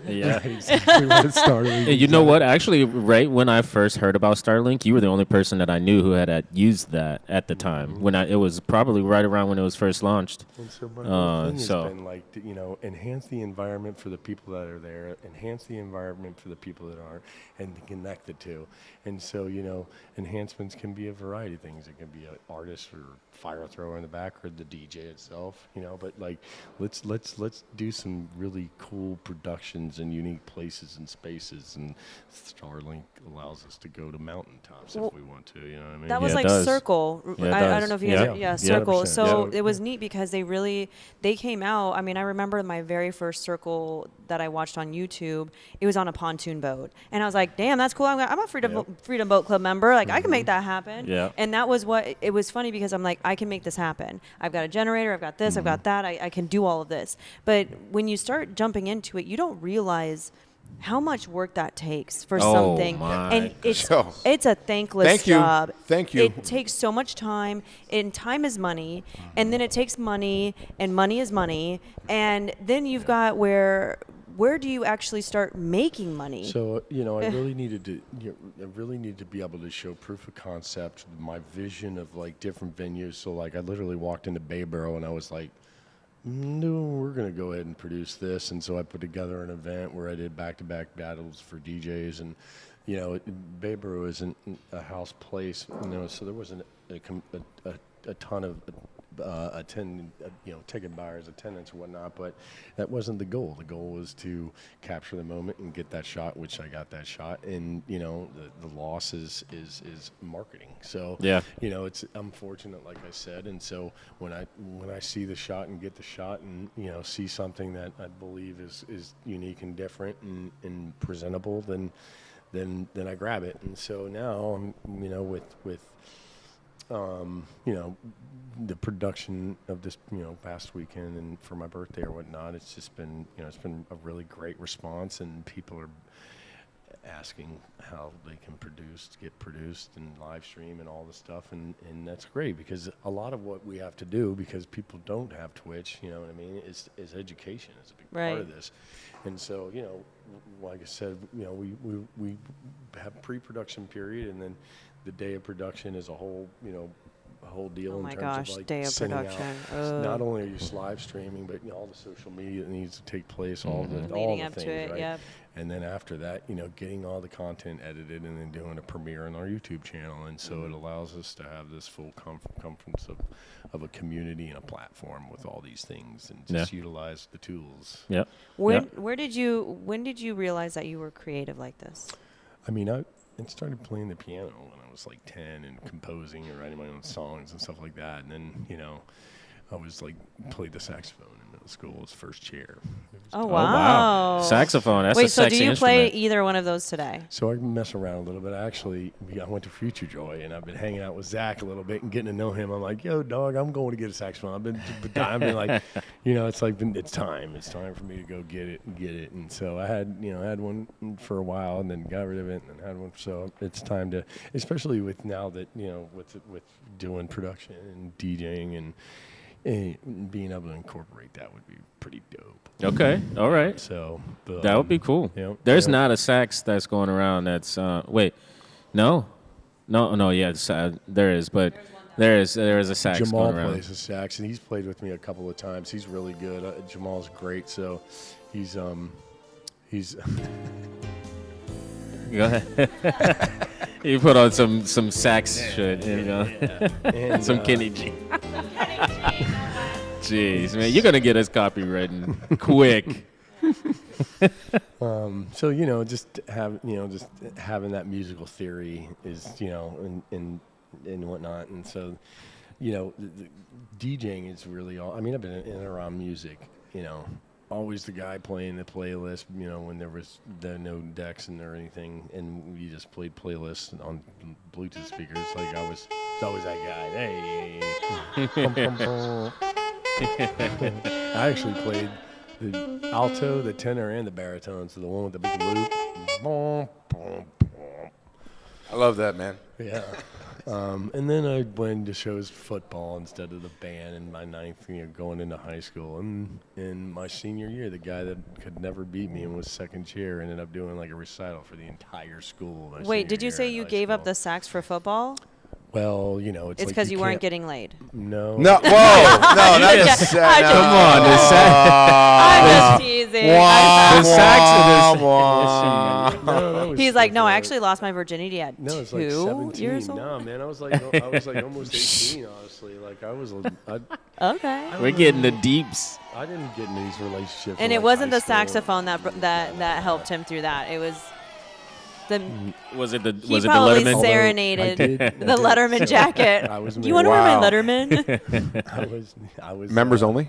Yeah. Exactly what Starlink Hey, you is. know what? Actually, right when I first heard about Starlink, you were the only person that I knew who had used that at the time. When it was probably right around when it was first launched. And so my whole thing has so- been like, you know, enhance the environment for the people that are there, enhance the environment for the people that aren't, and to connect the two. And so, you know, enhancements can be a variety of things. It can be an artist or fire thrower in the back, or the DJ itself, you know. But like, let's do some really cool productions in unique places and spaces. And Starlink allows us to go to mountaintops if we want to. You know what I mean? That was Yeah, it like does. Circle. Yeah, it I does. don't know if you Yeah. guys are, Yeah. Circle. 100%. So it was neat because they came out. I mean, I remember my very first Circle that I watched on YouTube. It was on a pontoon boat, and I was like, "Damn, that's cool! I'm a Freedom Boat Club member. Like, I can make that happen." Yeah. And that was what it was funny because I'm like, I can make this happen. I've got a generator. I've got this. I've got that. I can do all of this. But when you start jumping into it, you don't realize how much work that takes for Oh, something. my And it's goodness. it's a thankless Thank you. job. Thank you. It takes so much time, and time is money, and then it takes money, and money is money, and then you've got where do you actually start making money? So I really needed to be able to show proof of concept, my vision of like different venues. So like I literally walked into Bayboro and I was like, no, we're gonna go ahead and produce this. And so I put together an event where I did back-to-back battles for DJs, and Bayboro isn't a house place, so there wasn't a ton of ticket buyers, attendance, or whatnot. But that wasn't the goal. The goal was to capture the moment and get that shot, which I got that shot. And the loss is marketing. So Yeah. it's unfortunate, like I said. And so when I see the shot and get the shot and see something that I believe is unique and different and presentable, then I grab it. And so now I'm with the production of this, past weekend and for my birthday or whatnot, it's just been, it's been a really great response, and people are asking how they can get produced and live stream and all this stuff. And that's great, because a lot of what we have to do, because people don't have Twitch, you know what I mean, is education is a big part of this. And so, like I said, we have pre-production period, and then the day of production is a whole deal Oh in my terms gosh, of like day of sending production. out. Not only are you live streaming, but all the social media that needs to take place, all the Leading up things, to it, right? yep. And then after that, getting all the content edited and then doing a premiere on our YouTube channel. And so it allows us to have this full conference of a community and a platform with all these things, and just utilize the tools. Yeah. When did you realize that you were creative like this? I mean, I started playing the piano when I was like 10 and composing and writing my own songs and stuff like that. And then, I was like, played the saxophone in middle school as first chair. Oh, Oh, wow. Saxophone. That's a Wait, so sexy do you play instrument. either one of those today? So I mess around a little bit. I went to Future Joy, and I've been hanging out with Zach a little bit and getting to know him. I'm like, yo, dog, I'm going to get a saxophone. I've been like, it's time. It's time for me to go get it. And so I had one for a while, and then got rid of it, and then had one. So it's time to, especially with now that, with doing production and DJing and being able to incorporate that would be pretty dope. Okay. All right. So That would be cool. There's not a sax that's going around that's wait. No, yeah, there is, but there is a sax Jamal going around. plays the sax, and he's played with me a couple of times. He's really good. Jamal's great, so he's Go ahead. You put on some sax shit, and some Kenny G. Jeez, man, you're gonna get us copywritten quick. So just having that musical theory is and whatnot, and so the DJing is really all. I mean, I've been in and around music, always the guy playing the playlist, when there was no decks and or anything, and we just played playlists on Bluetooth speakers. Like I was always that guy. Hey, bum, bum, bum. I actually played the alto, the tenor, and the baritone. So the one with the big loop. Bum, bum, bum. I love that, man. Yeah. And then I went to shows football instead of the band in my ninth year going into high school. And in my senior year, the guy that could never beat me and was second chair ended up doing like a recital for the entire school. Wait, did you say you gave up the sax for football? Well, it's because you weren't getting laid. No. No, whoa, no, that's just Come on, the sax. I'm just teasing. The sax. He's like, no, I actually lost my virginity at No, it's 2 like 17. years old. No, man, I was like almost 18, honestly. Like Okay. We're getting the deeps. I didn't get into these relationships. And in, it like, wasn't high the school. saxophone that helped him through that. It was. Was it the He was it the probably Letterman? serenaded I did- the Letterman jacket. I was Do you want to wear Wow. my Letterman? I was Members only?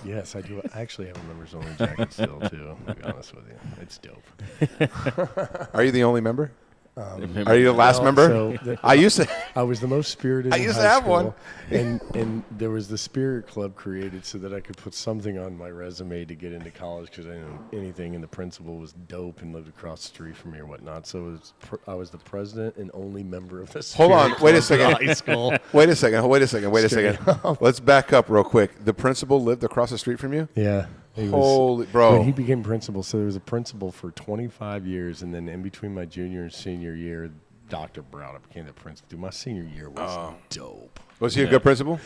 Yes, I do. I actually have a members only jacket still too. To be honest with you, it's dope. Are you the only member? Are you the last No, member? so I used to. I was the most spirited. I in used to high have one. school, and there was the Spirit Club created so that I could put something on my resume to get into college because I didn't know anything, and the principal was dope and lived across the street from me or whatnot. So I was the president and only member of the Spirit Hold on, Club wait a in second. high school. Wait a second. Straight Let's back up real quick. The principal lived across the street from you? Yeah. He was- Holy, bro. When he became principal, so there was a principal for 25 years, and then in between my junior and senior year, Dr. Brown became the principal. Dude, my senior year was dope. Was he a good principal?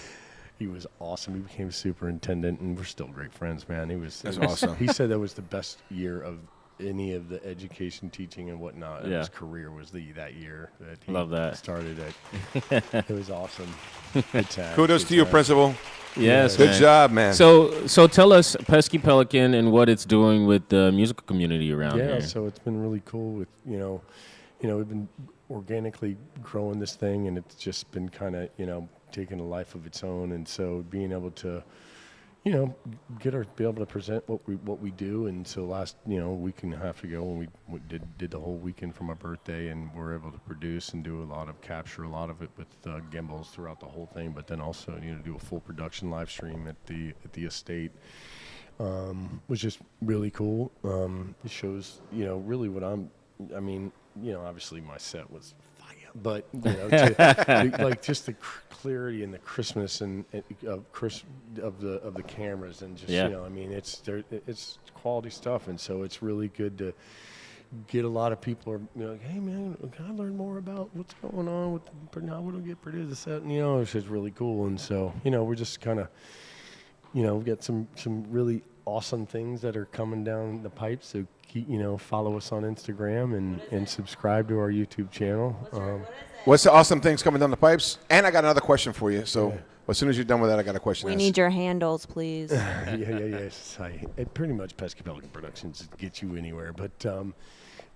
He was awesome. He became superintendent, and we're still great friends, man. That's awesome. He said that was the best year of any of the education, teaching, and whatnot of Yeah. his career was that year that he Love that. started it. It was awesome. Good time. Kudos Good to you, time. principal. Yes, Good man. job, man. So tell us Pesky Pelican and what it's doing with the musical community around Yeah, here. so it's been really cool with we've been organically growing this thing, and it's just been kind of taking a life of its own, and so being able to be able to present what we do. And so last week and a half ago when we did the whole weekend for my birthday, and we're able to produce and do capture a lot of it with gimbals throughout the whole thing, but then also do a full production live stream at the estate. Was just really cool. It shows really what obviously my set was fire, but like just the clarity and the crispness and of the cameras, and just it's quality stuff, and so it's really good to get a lot of people are like, hey man, can I learn more about what's going on with how we don't get produced the set, and it's just really cool. And so we're just kind of we've got some really awesome things that are coming down the pipe, so keep follow us on Instagram and subscribe to our YouTube channel. What's the awesome things coming down the pipes? And I got another question for you. So as soon as you're done with that, I got a question. We need your handles, please. Yes. Pretty much Pesky Pelican Productions gets you anywhere, but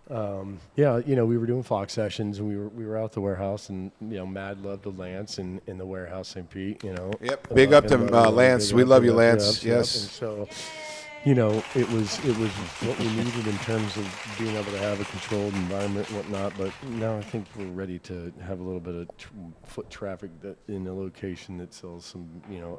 we were doing flock sessions, and we were out at the warehouse, and mad love to Lance in the warehouse, St. Pete. Yep. Big up to Lance. We love you, Lance. Yes. And so it was what we needed in terms of being able to have a controlled environment and whatnot. But now I think we're ready to have a little bit of foot traffic in a location that sells some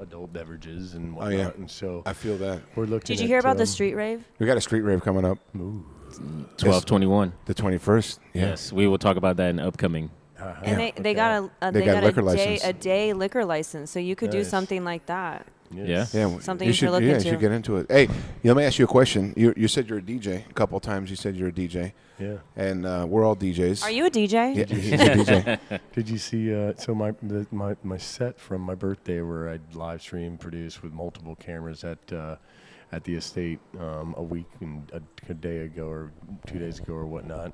adult beverages and whatnot. Oh yeah. And so I feel that. we're looking. Did you hear about the street rave? We got a street rave coming up. 12/21. The 21st. Yeah. Yes, we will talk about that in upcoming. And they got a They got liquor license. a day liquor license, so you could do Nice. something like that. Yes. Yeah, Something you to should, look You into. should get into it. Hey, let me ask you a question. You said you're a DJ a couple of times. You said you're a DJ. Yeah. And we're all DJs. Are you a DJ? Yeah, he's a DJ. Did you see? So my set from my birthday, where I live stream produced with multiple cameras at the estate a week and a day ago or 2 days ago or whatnot,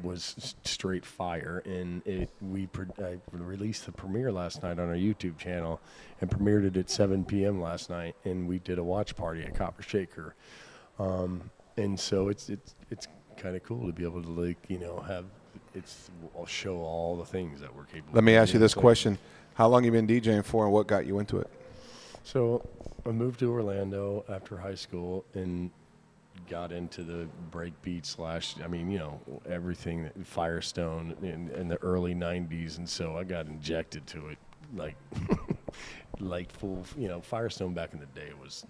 was straight fire. And I released the premiere last night on our YouTube channel, and premiered it at 7 p.m. last night, and we did a watch party at Copper Shaker. And so it's kind of cool to be able to I'll show all the things that we're capable. Let me of ask you doing. this So- question: how long you been DJing for, and what got you into it? So I moved to Orlando after high school and got into the breakbeat / everything that Firestone in the early 90s. And so I got injected to it like full, Firestone back in the day was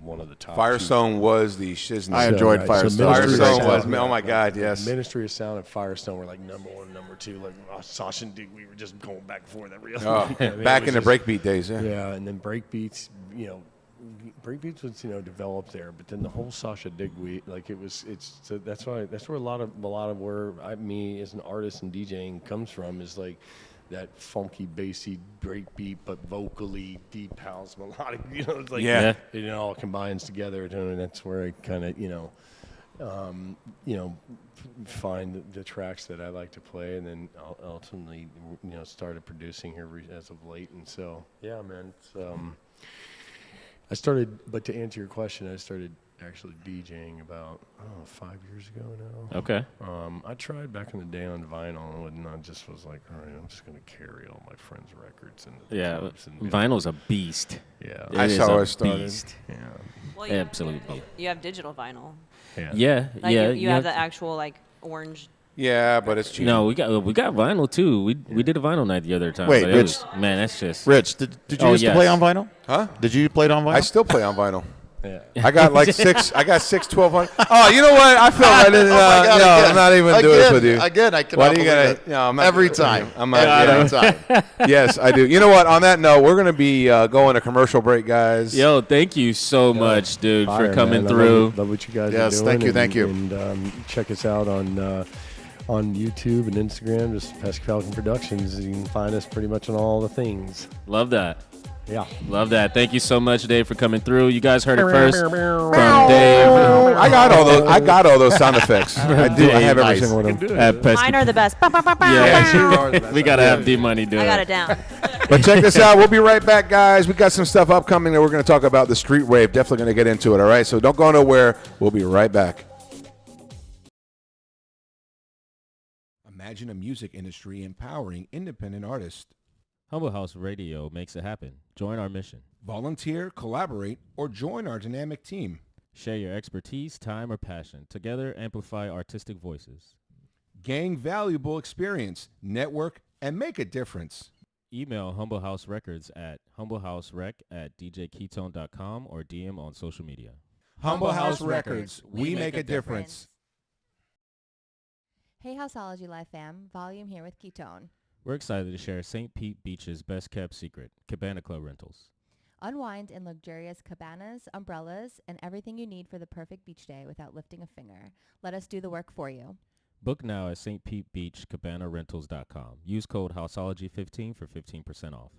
one of the top. Firestone was the shiznit. I enjoyed Firestone. Firestone was, oh my God, yes. Ministry of Sound and Firestone were like number one, number two. Like Sasha and Duke, we were just going back and forth every other Oh, week. I mean, back it in was the just- breakbeat days, yeah. Yeah, and then breakbeats, breakbeats was developed there, but then the whole Sasha Digweed, that's where a lot of where me as an artist and DJing comes from, is like that funky bassy breakbeat but vocally deep house melodic, it's like Yeah. it all combines together, and that's where I kind of find the tracks that I like to play, and then ultimately started producing here as of late. And so yeah, man, it's but to answer your question, I started actually DJing about 5 years ago now. Okay. I tried back in the day on vinyl, and I just was like, all right, I'm just gonna carry all my friends' records and Vinyl's a beast. Yeah, I saw it started. yeah, Well, Absolutely. You have digital vinyl. Yeah, Like yeah. you have the actual like orange. Yeah, but it's cheap. No, we got vinyl too. We did a vinyl night the other time. Wait, but Rich. that's just Rich, did you used to play on vinyl? Huh? Did you play it on vinyl? I still play on vinyl. yeah. I got like six 1200. Oh, you know what? I feel right in. Oh my God, no, again. I'm not even doing this with you. Again, I cannot Why do you believe gotta? it. No, I'm not, Every time. I'm not. Every time. Yes, I do. You know what? On that note, we're gonna be going to commercial break, guys. Yo, thank you so much, dude, Fire, for coming man. through. Love what you guys Yes, are doing. thank you. And check us out on YouTube and Instagram, just Pesky Pelican Productions. You can find us pretty much on all the things. Love that. Yeah. Love that. Thank you so much, Dave, for coming through. You guys heard it first from Dave I got all those. I got all those sound effects. I do. I have every Nice. single one of them. at Pesky. Mine are the best. Yeah, we gotta have D-Money do I it. got it down. But check this out. We'll be right back, guys. We got some stuff upcoming that we're going to talk about. The street rave. Definitely going to get into it. All right. So don't go nowhere. We'll be right back. Imagine a music industry empowering independent artists. Humble House Radio makes it happen. Join our mission. Volunteer, collaborate, or join our dynamic team. Share your expertise, time, or passion. Together, amplify artistic voices. Gain valuable experience, network, and make a difference. Email Humble House Records at humbleHouseRec@djketone.com or DM on social media. Humble House Records. We make a difference. Hey Houseology Live fam, Volume here with Ketone. We're excited to share St. Pete Beach's best kept secret, Cabana Club Rentals. Unwind in luxurious cabanas, umbrellas, and everything you need for the perfect beach day without lifting a finger. Let us do the work for you. Book now at St. Pete Beach CabanaRentals.com. Use code Houseology15 for 15% off.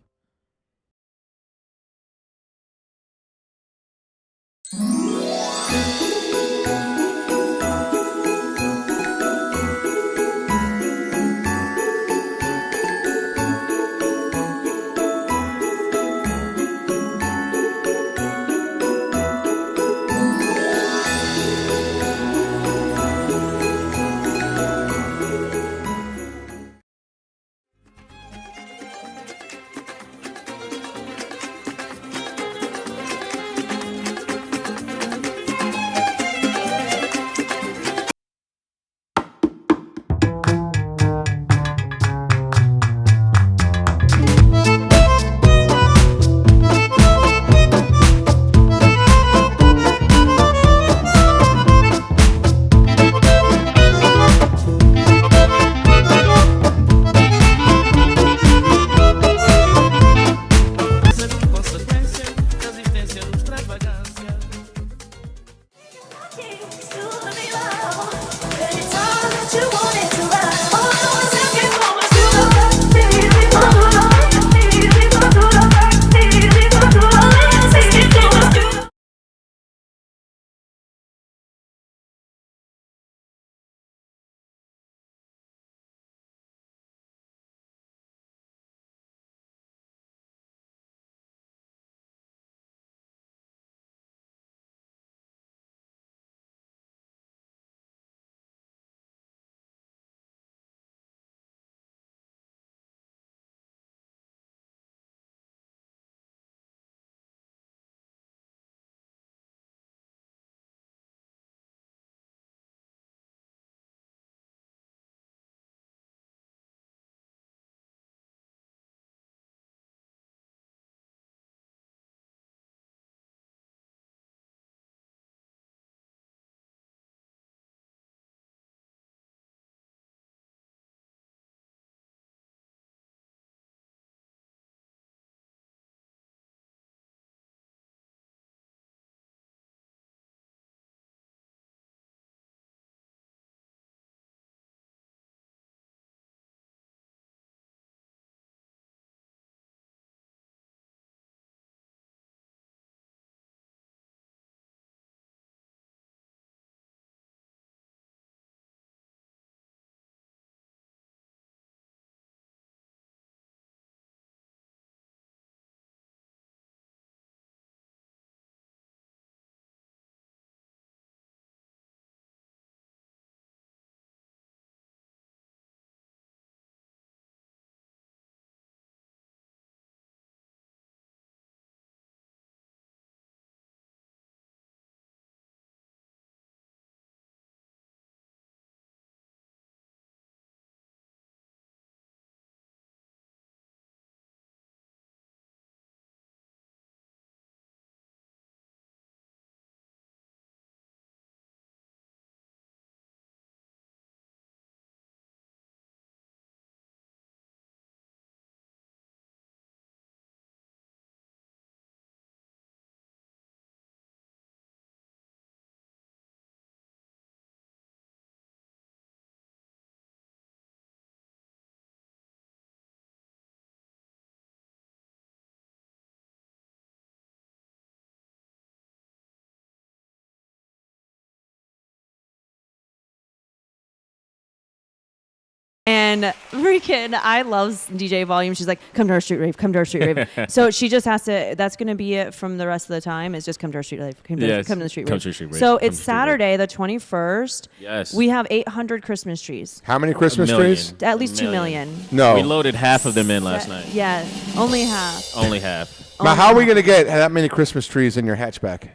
freaking, I love DJ Volume. She's like, come to our street rave, come to our street rave. So she just has to, that's going to be it from the rest of the time, is just come to our street rave, come to the street rave. So it's Saturday, the 21st. Yes. We have 800 Christmas trees. How many Christmas trees? At least 2 million. No. We loaded half of them in last night. Yeah, only half. Only half. Now, how are we going to get that many Christmas trees in your hatchback?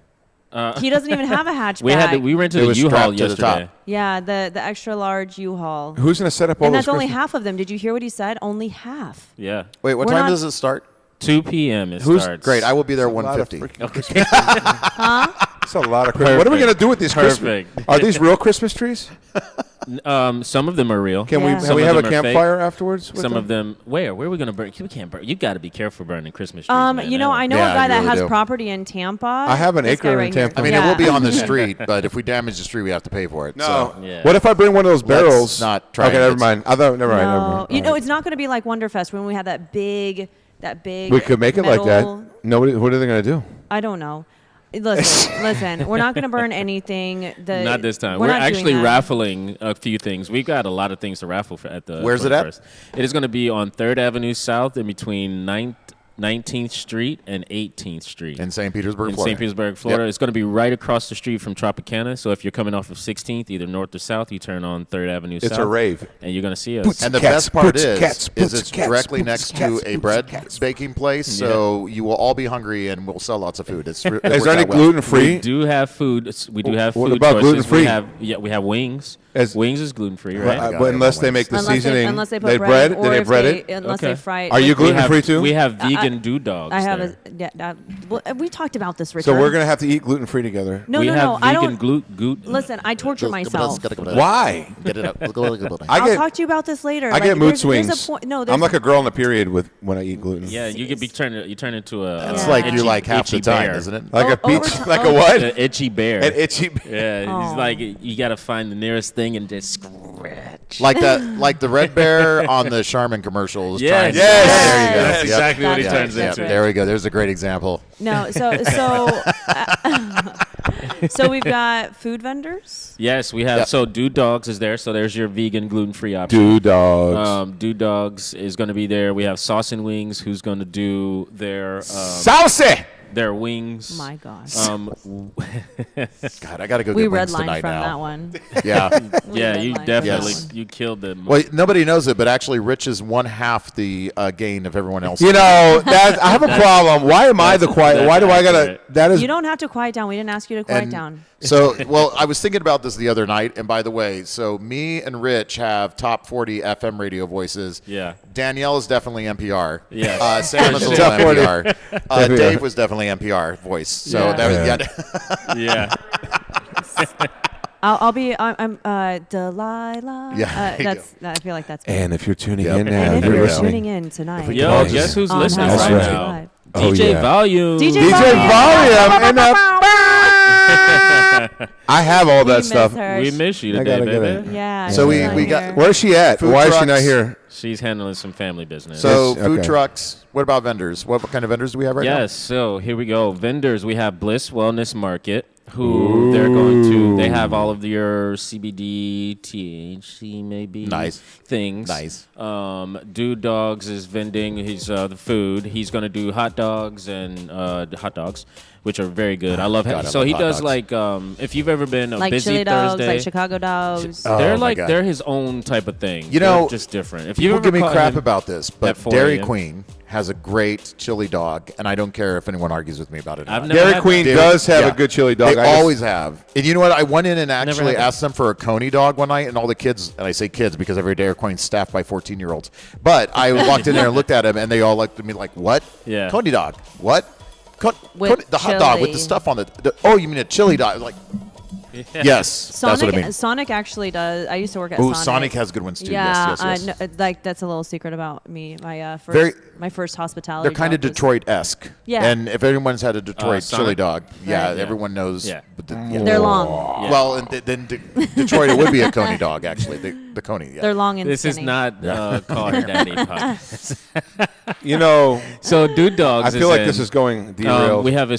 He doesn't even have a hatchback. We rented a U-Haul yesterday. Yeah, the extra large U-Haul. Who's going to set up all And those that's only Christmas- half of them. Did you hear what he said? Only half. Yeah. Wait, what We're time not- does it start? 2 p.m. it starts. Great. I will be there That's a lot of 1:50. Huh? That's a lot of Christmas. What are we going to do with these Christmas? Perfect. Are these real Christmas trees? Some of them are real. Can Yeah. we Some we of have a them are fake. campfire afterwards? with Some them? of them. Where are we gonna burn? We can't burn. You got to be careful burning Christmas trees. Man. You know, I know Yeah, a guy you that really has do. property in Tampa. I have an This acre guy in right here. Tampa. I mean, Yeah. it will be on the street, but if we damage the street, we have to pay for it. No. So. Yeah. What if I bring one of those Let's barrels? not try Okay, and never get- mind. I thought, never mind. Never No, mind. you All know, right. it's not going to be like Wonderfest when we had that big. We could make it like that. metal- Nobody. What are they going to do? I don't know. Listen. We're not going to burn anything. Not this time. We're We're not doing actually that. raffling a few things. We've got a lot of things to raffle for at the. Where's it at? 21st. It is going to be on 3rd Avenue South in between 19th Street and 18th Street. In St. Petersburg, in Florida. St. Petersburg, Florida. Yep. It's going to be right across the street from Tropicana. So if you're coming off of 16th, either north or south, you turn on 3rd Avenue South. It's a rave. And you're going to see us. Boots And the Cats, best part boots, is cats, boots, it's cats, directly boots, next cats, to a boots, bread cats. baking place, so you will all be hungry and we'll sell lots of food. It's, it Is works there any out well. gluten We free? do have food. We do have What food about choices. gluten-free? We have wings. As- Wings is gluten free, right? I got But it. unless they make the seasoning, unless they put they bread, bread. or They if bread they, it. unless Okay. they fry it. Are you like- gluten free too? We have vegan do dogs. I have there. we talked about this, Richard. So we're gonna have to eat gluten free together. No, we no, have no. I vegan don't. gluten. Listen, I torture myself. Why? Get it up. I I'll get talk to you about this later. I get mood there's swings. a point. No, I'm there's like a girl in the period with when I eat gluten. Yeah, you could be you turn into a. That's Yeah. like you itchy- like half the itchy time, bear. isn't it? Like a over peach, ti- like a oh. what? An itchy bear. An itchy. Yeah, Oh. he's like you got to find the nearest thing and just scratch. Like that, like the red bear on the Charmin commercials. Yes. trying to- Yes. There you go. That's Yep. exactly what he That's turns it. Yeah, That's into. it. there we go. There's a great example. No, so we've got food vendors. Yes, we have. Yep. So Do Dogs is there. So there's your vegan gluten free option. Do dogs. Do Dogs is going to be there. We have Sauce and Wings, who's going to do Saucy. their wings. My God. God, I got to go We get wings redlined tonight from now. that one. Yeah. Yeah, you redlined. definitely Yes. you killed them. Well, nobody knows it, but actually, Rich is one half the gain of everyone else. You know that I have a problem. Why am I the quiet? that's Why do I gotta? accurate. That is. You don't have to quiet down. We didn't ask you to quiet And down. So, well, I was thinking about this the other night, and by the way, so me and Rich have top 40 FM radio voices. Yeah. Danielle is definitely NPR. Yes. Sam is a little Top 40. NPR. NPR. Dave was definitely NPR voice. So Yeah. that was, Yeah. Yeah. I'll be. I'm Delilah. Yeah, there you That's. I feel like that's. And if you're tuning Yep. in And now, if there you're you're we go. tuning listening. in tonight. we Yo, Call guess who's on listening That's right right. now? Live. Oh, DJ yeah. Volume. DJ DJ Volume and Volume. I have all We that miss stuff. her. We miss you I today, gotta get baby. it. Yeah. So she's we not got- here. Where's she at? Food Why is she not trucks. here? She's handling some family business. so Yes, food okay. trucks. What about vendors? What kind of vendors do we have right now? Yes, so here we go. Vendors, we have Bliss Wellness Market, who they're going to, they have all of your CBD, THC maybe Nice. things. Nice. Do Dogs is vending his the food. He's going to do hot dogs and hot dogs, which are very good. I love God, I So love he hot does dogs. like if you've ever been a Like busy chili dogs, Thursday. like Chicago dogs. Oh, they're my like God. they're his own type of thing. You They're know, just different. If you People ever give me caught crap him about this, but at 4 Dairy a.m. Queen has a great chili dog, and I don't care if anyone argues with me about it. or I've not. never Dairy had Queen Dairy- does have yeah. a good chili dog. They I just- always have. And you know what? I went in and actually had that. asked them for a Coney dog one night, and all the kids, and I say kids because every Dairy Queen's staffed by 14-year-olds. But I walked in there and looked at them, and they all looked at me like, what? Yeah. Coney dog. What? With the hot dog with the chili. stuff on oh, you mean a chili dog? I was like, yes, Sonic, that's what I mean. Sonic actually does. I used to work at Ooh, Sonic. Sonic has good ones too. Yeah, yes. no, like that's a little secret about me. My Very- my first hospitality. They're kind of job was- Detroit-esque. Yeah. And if everyone's had a Detroit Sonic? chili dog, yeah, Right. everyone knows. Yeah. But They're long. Yeah. Well, and then Detroit, it would be a Coney dog, actually. The Coney, yeah. They're long and This is skinny. not Call Her Daddy podcast. You know, So Dude Dogs I feel like in. this is going derailed. We have a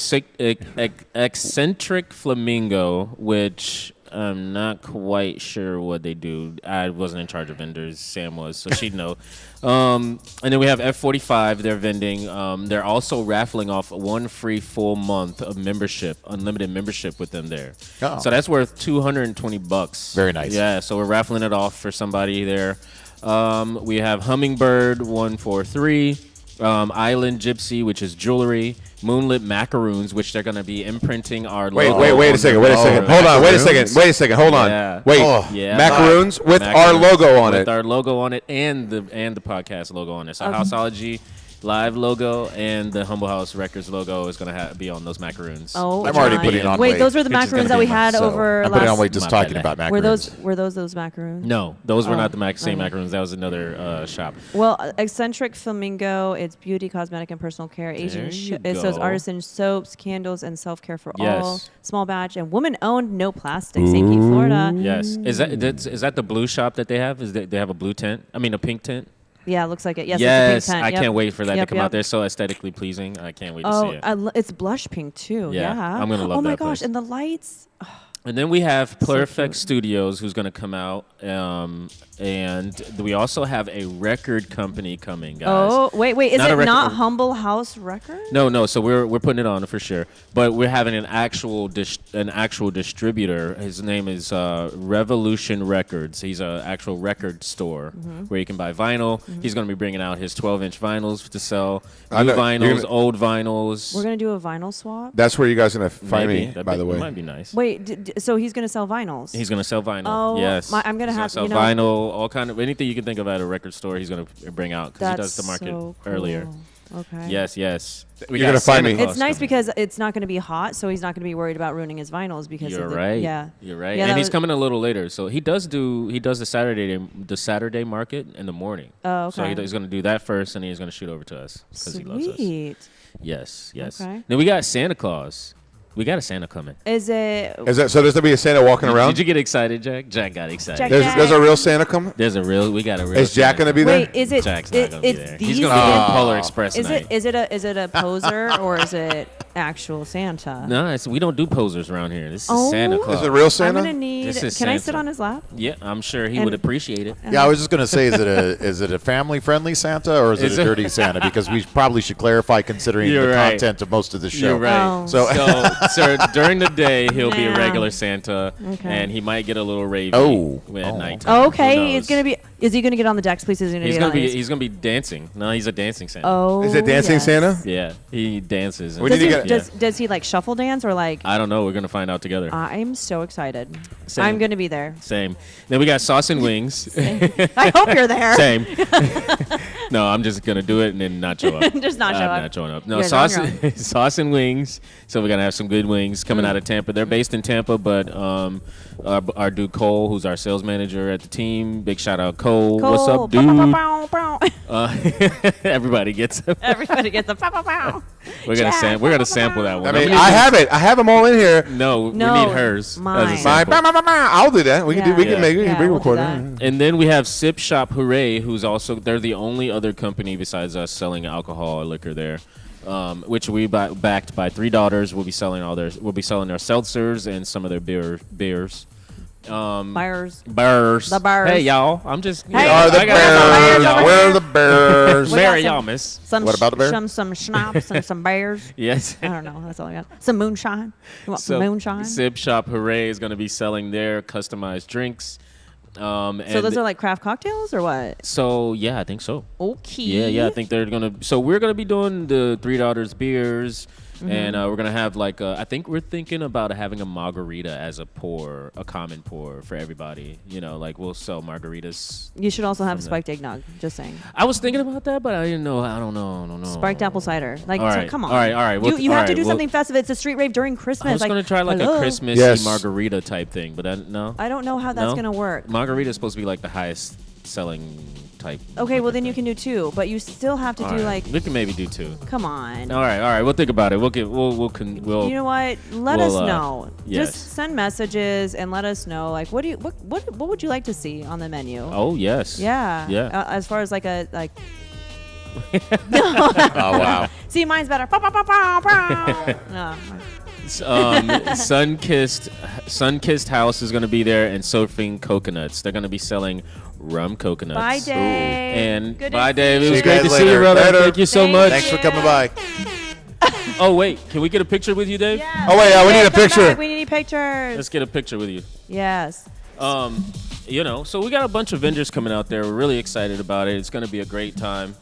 eccentric flamingo, which I'm not quite sure what they do. I wasn't in charge of vendors. Sam was, so she'd know. And then we have F45. They're vending. They're also raffling off 1 free full month of membership, unlimited membership with them there. Oh. So that's worth $220. Very nice. Yeah, so we're raffling it off for somebody there. We have Hummingbird 143, Island Gypsy, which is jewelry, Moonlit Macaroons, which they're going to be imprinting our logo. Wait a second. Hold on. Wait a second. Hold on. Yeah. Wait. Yeah. Macaroons with our logo on it. With our logo on it and the podcast logo on it. So Houseology Live logo and the Humble House Records logo is going to be on those macaroons. Oh, I'm already putting on Wait, weight. those were the Which is macaroons gonna that we be had so- over I'm putting on last. weight just My talking bad. about macaroons. Were those macaroons? No, those were Oh, not the same okay. macaroons. That was another shop. Well, Eccentric Flamingo, it's beauty, cosmetic, and personal care. Asian you it says go. artisan soaps, candles, and self-care for Yes. all. Small batch and woman-owned, no plastic. St. Pete, Florida. Yes. Is that the blue shop that they have? They have a blue tent? I mean, a pink tent? Yeah, it looks like it. Yes, Yes, it's a pink tent. I Yep. can't wait for that to Yep, come yep. out. They're so aesthetically pleasing. I can't wait to see Oh, it. it's blush pink too. Yeah, Yeah, I'm gonna love Oh my that gosh, place. and the lights. And then we have Perfect cute. Studios, who's going to come out, and we also have a record company coming, guys. Oh, wait, is Not a it record- not Humble House Record? No. So we're putting it on for sure, but we're having an actual distributor. His name is Revolution Records. He's an actual record store where you can buy vinyl. He's going to be bringing out his 12-inch vinyls to sell. I New know, you're vinyls, gonna- old vinyls. We're gonna do a vinyl swap. That's where you guys are going to find Maybe. me, That'd by be- the It way. might be nice. Wait, so he's gonna sell vinyls? He's gonna sell vinyl. Oh, yes. I'm gonna He's have- sell you know- vinyl, all kind of anything you can think of at a record store. He's gonna bring out because he does the market so cool. earlier. Okay. Yes. You're gonna find me. It's nice because it's not going to be hot, so he's not going to be worried about ruining his vinyls because You're of the, right. Yeah. You're right. Yeah, and that he's was- coming a little later, so he does the Saturday market in the morning. Oh, So okay. he's gonna do that first, and then he's gonna shoot over to us because he loves us. Sweet. Yes. Okay. Then we got Santa Claus. We got a Santa coming. Is it? Is that so? There's going to be a Santa walking around? Did you get excited, Jack? Jack got excited. Jack- There's a real Santa coming? We got a real. Is Jack Santa going to be there? Wait, is it? Jack's not gonna be it's there. these. He's gonna be in Polar Express Is night. it? Is it a poser or is it actual Santa? No, we don't do posers around here. This is Oh. Santa Is Claus. it real I'm Santa? gonna need. This is Can I sit Santa. on his lap? Yeah, I'm sure he And- would appreciate it. Yeah, I was just going to say, is it a family-friendly Santa or is it a dirty Santa? Because we probably should clarify considering You're the right. content of most of the show. You're right. Oh. So during the day he'll be a Nah. regular Santa, Okay. and he might get a little ravey at night. Oh, okay, it's gonna be. Is he gonna get on the decks, please? Is he gonna He's get gonna on be. these? He's gonna be dancing. No, he's a dancing Santa. Oh. Is it Dancing yes. Santa? Yeah, he dances. We Does need he, to get- does he like shuffle dance or like? I don't know. We're gonna find out together. I'm so excited. Same. I'm gonna be there. Same. Then we got sauce and wings. I hope you're there. Same. No, I'm just gonna do it and then not show up. Just not show I'm up. not showing up. No, You guys are sauce, on your sauce and wings. So we're gonna have some good wings coming out of Tampa. They're based in Tampa, but our dude Cole, who's our sales manager at the team, big shout out Cole. What's up, dude? Pow, pow, pow, pow. Everybody gets them. Everybody gets a pow, pow, pow. We're gonna Jack, we're gonna sample that I one. mean, I have it. I have them all in here. No, No, we need hers. mine. As a My, sample. I'll do that. We can do. We Yeah. can make it. Yeah, We we'll do record that. it. And then we have Sip Shop Hooray, who's also they're the only other company besides us selling alcohol or liquor there, which we backed by three daughters. We'll be selling their seltzers and some of their beers. Buyers. Bears. The bears. Hey y'all, I'm just. Hey, Are the I got bears? some bears over Where here. are the bears? We got Marry some- y'all, miss. What about the bear? Some schnapps and some bears. Yes. I don't know. That's all I got. Some moonshine. You want some moonshine? Sip Shop Hooray is going to be selling their customized drinks. So those are like craft cocktails or what? So yeah, I think so. Okay. Yeah. I think they're gonna. So we're gonna be doing the Three Daughters beers, and we're gonna have like I think we're thinking about having a margarita as a common pour for everybody. You know, like we'll sell margaritas. You should also have From spiked eggnog. Just saying. I was thinking about that, but I didn't know. I don't know. Spiked apple cider. Like, All so right, come on. all right. Well, You all have to right, do well, something festive. It's a street rave during Christmas. I was like, gonna try like hello? a Christmassy Yes. margarita type thing, but no. I don't know how that's No? gonna work. Margarita is supposed to be like the highest selling type. Okay, well liquor then you thing. can do two, but you still have to All do right, like. we can maybe do two. Come on. All right. We'll think about it. We'll You know what? Let us we'll, know. yes. Just send messages and let us know. Like, what would you like to see on the menu? Oh yes. Yeah. Yeah. As far as like a like. Oh, wow. See, mine's better. Pow, pow, pow, pow, pow. No. Sun-Kissed House is going to be there, and Surfing Coconuts. They're going to be selling rum coconuts. Bye, Dave. And Good bye, to Dave. see It was you. great to guys see you, later. brother. Later. Thank you so Thank much. Thanks for coming by. Oh, wait. Can we get a picture with you, Dave? Yeah. Oh, wait, we need a Come picture. back. We need pictures. Let's get a picture with you. Yes. So we got a bunch of vendors coming out there. We're really excited about it. It's going to be a great time.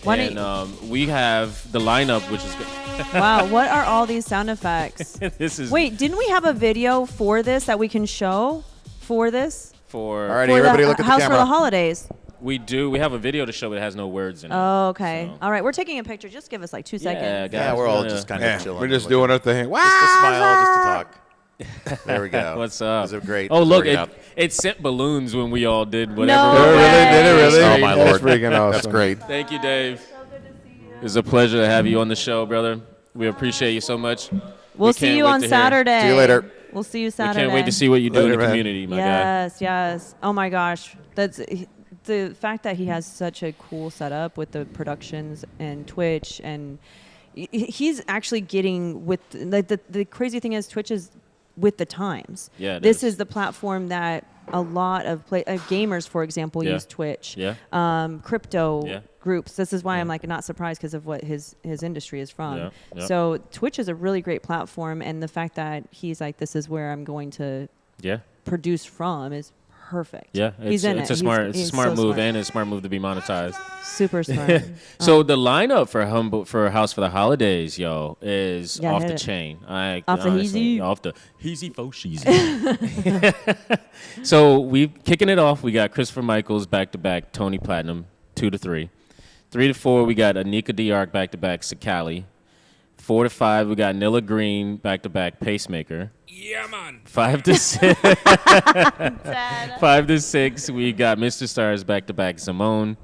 Why And don't we have the lineup, which is good. Wow, what are all these sound effects? This is Wait, didn't we have a video for this that we can show for this? for. All righty, For everybody the look at the House for the camera. Holidays. We do. We have a video to show, but it has no words in it. Oh, okay. So- All right, we're taking a picture. Just give us like 2 seconds. Yeah, guys, Yeah, we're all gonna- just kind Yeah, of chilling. we're just doing our thing. Just to smile, just to talk. There we go. What's up? Those are great. Oh, look, Working out. it sent balloons when we all did whatever. No Oh, we really? way. Did it really? Oh, my That's Lord. freaking awesome. That's great. Thank you, Dave. It's a pleasure to have you on the show, brother. We appreciate you so much. We'll We see can't you wait on to hear. Saturday. See you later. We'll see you We Saturday. can't wait to see what you do Later, in the man. community, my guy. Yes, yes. Oh my gosh, that's the fact that he has such a cool setup with the productions and Twitch, and he's actually getting with like the crazy thing is Twitch is with the times. Yeah, it this is. is the platform that a lot of gamers, for example, Yeah. use Twitch. Yeah. Crypto Yeah. groups. This is why I'm like not surprised because of what his industry is from. Yeah, yeah. So Twitch is a really great platform, and the fact that he's like, this is where I'm going to Yeah. produce from is perfect. Yeah. He's It's, in it's it. a smart, He's- it's a he's smart so move, smart. and it's a smart move to be monetized. Super smart. So the lineup for House for the Holidays, yo, is Yeah, off hit the it. chain. Off the heezy? Off the heezy fo sheezy. So we kicking it off. We got Christopher Michaels back to back, Tony Platinum 2 to 3, 3 to 4. We got Anika Diark back to back, Sakali. 4 to 5. We got Nilla Green back to back, Pacemaker. Yeah, man. 5 to 6. 5 to 6. We got Mr. Stars back to back, Simone.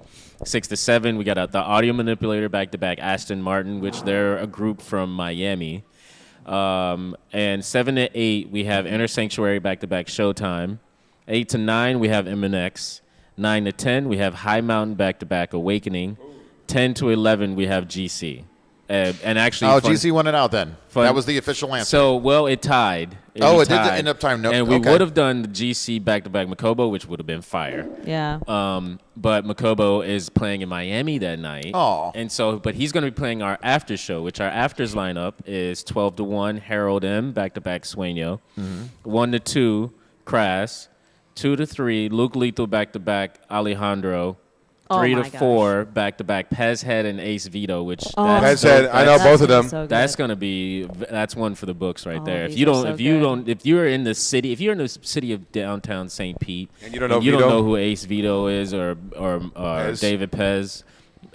6 to 7. We got the Audio Manipulator back to back, Aston Martin, which they're a group from Miami. And 7 to 8, we have Inner Sanctuary back to back, Showtime. 8 to 9, we have MNX. 9 to 10, we have High Mountain back to back, Awakening. 10 to 11, we have GC. And actually, Oh, fun- GC won it out then. fun- That was the official answer. So, well, it tied. It did tied. end up tying. No, And we okay. would have done the GC back-to-back Makobo, which would have been fire. Yeah. But Makobo is playing in Miami that night. Aw. And so, but he's going to be playing our after show, which our afters lineup is 12 to 1, Harold M, back-to-back Sueño. 1 to 2, Crass. 2 to 3, Luke Lethal back-to-back Alejandro. Oh 3 to my gosh. 4, back-to-back Pez Head and Ace Vito, which Oh. that's Pez Head, I know That's both of gonna them. be so that's good. gonna be that's one for the books right Oh, there. If these you are don't, so if you good. don't, if you're in the city, if you're in the city of downtown St. Pete, And you don't know Vito? who Ace Vito is or Pez. David Pez,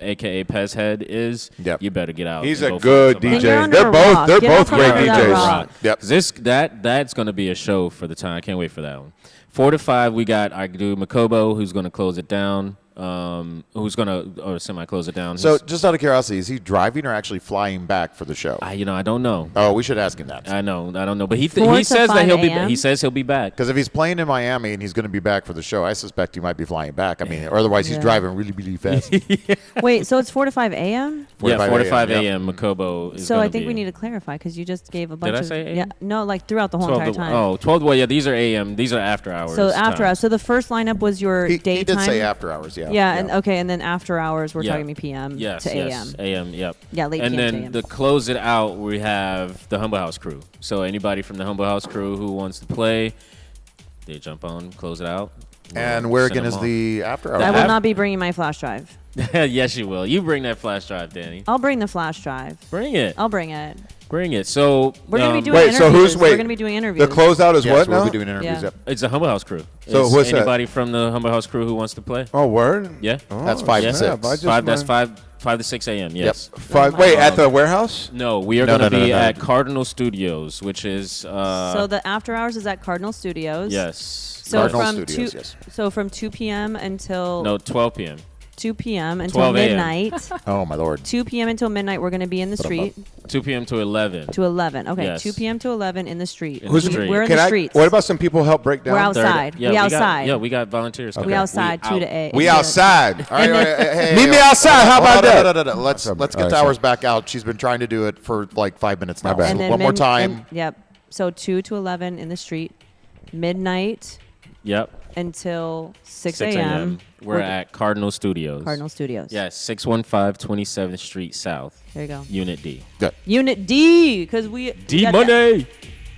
aka Pez Head is, Yep. you better get out. He's and a go good find somebody. Then you're DJ. under They're a both rock. they're Get out both from great under that DJs. rock. Yep. That's gonna be a show for the time. I can't wait for that one. 4 to 5, we got our dude Makobo, who's gonna close it down. Who's gonna semi-close it down? So, just out of curiosity, is he driving or actually flying back for the show? I don't know. Oh, we should ask him that. I don't know. But he 4 he to says that 5 he'll be a.m.? he says he'll be back. Because if he's playing in Miami and he's going to be back for the show, I suspect he might be flying back. I mean, or otherwise he's Yeah. driving really, really fast. Wait, so it's 4 to 5 a.m.? 4 to 5 Yeah, 4 to 5 yeah. a.m. Makobo is So gonna I think be. we need to clarify because you just gave a bunch I of say yeah, AM? no, like throughout the whole 12 entire to, time. Oh, 12. Well, yeah, these are AM. These are after hours. So after time. hours. So the first lineup was your He daytime. did say after hours, yeah. Yeah, and okay, and then after hours we're Yeah. talking PM Yes, to yes, AM. AM, yep. Yeah, late And PM to then AM. to close it out, we have the Humble House crew. So anybody from the Humble House crew who wants to play, they jump on, close it out. And where Send again them is off. the after hours? I will have- not be bringing my flash drive. Yes, you will. You bring that flash drive, Danny. I'll bring the flash drive. Bring it. I'll bring it. Bring it. So We're gonna be doing Wait, so interviews. who's- wait, We're gonna be doing interviews. The closeout is Yes, what we'll now? be doing interviews. Yeah. Yep. it's a Humble House crew. So Is what's that? anybody from the Humble House crew who wants to play? Oh, word? Yeah. Oh, That's 5 to Yeah. 6. snap. I just That's might- 5 to 6 a.m. Yes. Wait, at the warehouse? No, we are No, going to no, no, be no. at Cardinal Studios, which is So the after hours is at Cardinal Studios. yes. So Cardinal from Studios, 2 yes. so from 2 p.m. until No, 12 p.m. 2 p.m. until 12 a.m. midnight. Oh my lord. 2 p.m. until midnight. We're going to be in the street. 2 p.m. to 11. To 11. Okay, Yes. 2 p.m. to 11 in the street. In the street. We're in Can the I- streets. What about some people help break down? We're outside. Yeah, we got- outside. Yeah, we got volunteers. We coming. outside 2 to 8. We Yeah. outside. All right, hey, Meet me outside. How about that? Let's All get right, the hours back out. She's been trying to do it for like 5 minutes now. My bad. So And then one more time. Yep. So 2 to 11 in the street. Midnight Yep. until 6 6 a.m. We're at Cardinal Studios. Cardinal Studios. Yes, 615 27th Street South, There you go. Unit D. Unit D, because we D got Money.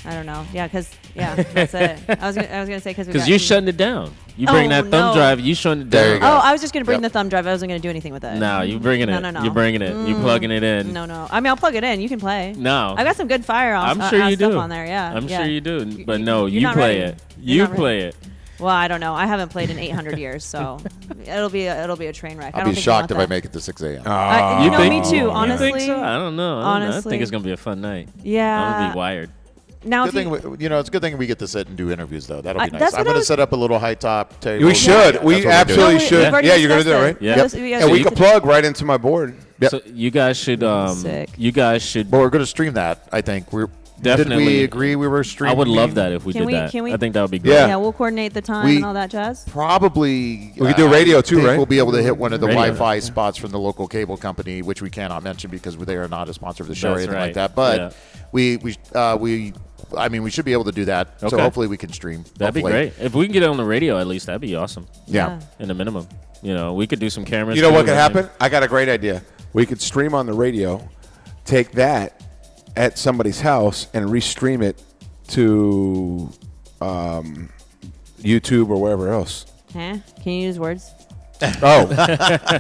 I don't know. Yeah, because that's it. I was gonna say because Because you're shutting it down. You bring Oh, that thumb no. drive, you shutting it down. There you go. Oh, I was just gonna bring Yep. the thumb drive. I wasn't gonna do anything with it. No, you bringing it. No. You're bringing it. You plugging it in. No. I mean, I'll plug it in. You can play. No. I got some good fire I'm sure you stuff do. on there. Yeah. I'm yeah. sure you do. But no, You're you not play ready. it. You're You not ready. play it. Well, I don't know. I haven't played in 800 years, so it'll be a train wreck. I I'll don't be think shocked you if I want make it to 6 a.m. that. You know, me too. You Honestly. think so? I don't know. I Honestly. think it's gonna be a fun night. Yeah. I'm gonna be wired. Now, Good if you, thing it's a good thing we get to sit and do interviews though. That'll be nice. that's I'm what I going to was- set up a little high top table. We should. That's We what we're absolutely doing. we've should. already Yeah, you're gonna do it, discussed right? Yeah. Yes, we And we agreed could to- plug right into my board. Yep. So you guys should. Sick. You guys should. But we're going to stream that. I think we're Definitely. Did we agree we were I streaming? would love that if we Can did we- that. can we- I think that would be great. Yeah. Yeah, we'll coordinate the time We- and all that jazz. Probably. We could do radio too, think right? We'll be able to hit one of the Radio. Wi-Fi spots from the local cable company, which we cannot mention because they are not a sponsor of the show or That's anything like right. that. But Yeah. we should be able to do that. So Okay. hopefully we can stream. That'd be hopefully. great. If we can get it on the radio, at least that'd be awesome. Yeah. In the minimum, we could do some cameras. You know too, what could and- happen? I got a great idea. We could stream on the radio, take that at somebody's house, and restream it to YouTube or wherever else. Huh? Can you use words? Oh,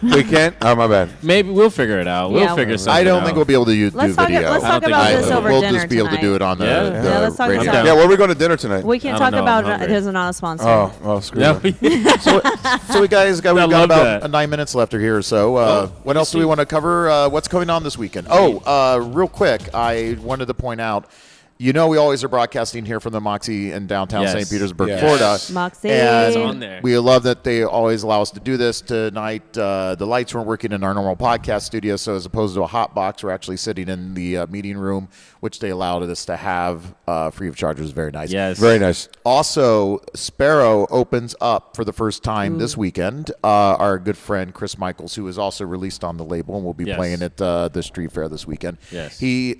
we can't? Oh, my bad. Maybe we'll figure it out. Yeah. We'll figure something I don't out. think we'll be able to do Let's talk. video. Let's I don't talk think about we this will. over we'll dinner just be able to tonight. do it on the, Yeah. the Yeah, let's talk radio. about- down. Yeah, where are we going to dinner tonight? We can't I talk don't know, I'm about. hungry. There's not a sponsor. Oh, screw Yeah. that. So we guys got, I we've got love about that. 9 minutes left here or so. What else do we want to cover? What's going on this weekend? Real quick, I wanted to point out, we always are broadcasting here from the Moxy in downtown Yes. St. Petersburg, Yes. Florida. Moxy. And It's on there. we love that they always allow us to do this. Tonight, the lights weren't working in our normal podcast studio, so as opposed to a hot box, we're actually sitting in the meeting room, which they allowed us to have free of charge. It was very nice. Yes. Very nice. Also, Sparrow opens up for the first time this weekend. Our good friend Chris Michaels, who is also released on the label and will be Yes. playing at the street fair this weekend. Yes. He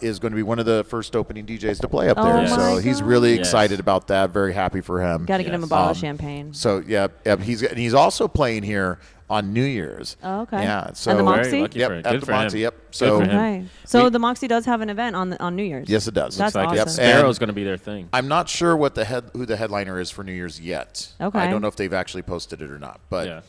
is going to be one of the first opening DJs to play up Oh there. my So he's really Yes. excited about that. Very happy for him. Got to get him a Yes. bottle of champagne. So he's also playing here on New Year's. Oh, okay. Yeah. So And the Very Moxy? lucky Yep, for him. at Good the for him. Moxy, yep. Good So for him. Okay. So We- the Moxy does have an event on New Year's. yes, it does. That's Looks like it. awesome. Yep. Sparrow's going to be their thing. I'm not sure who the headliner is for New Year's yet. Okay. I don't know if they've actually posted it or not, but Yeah.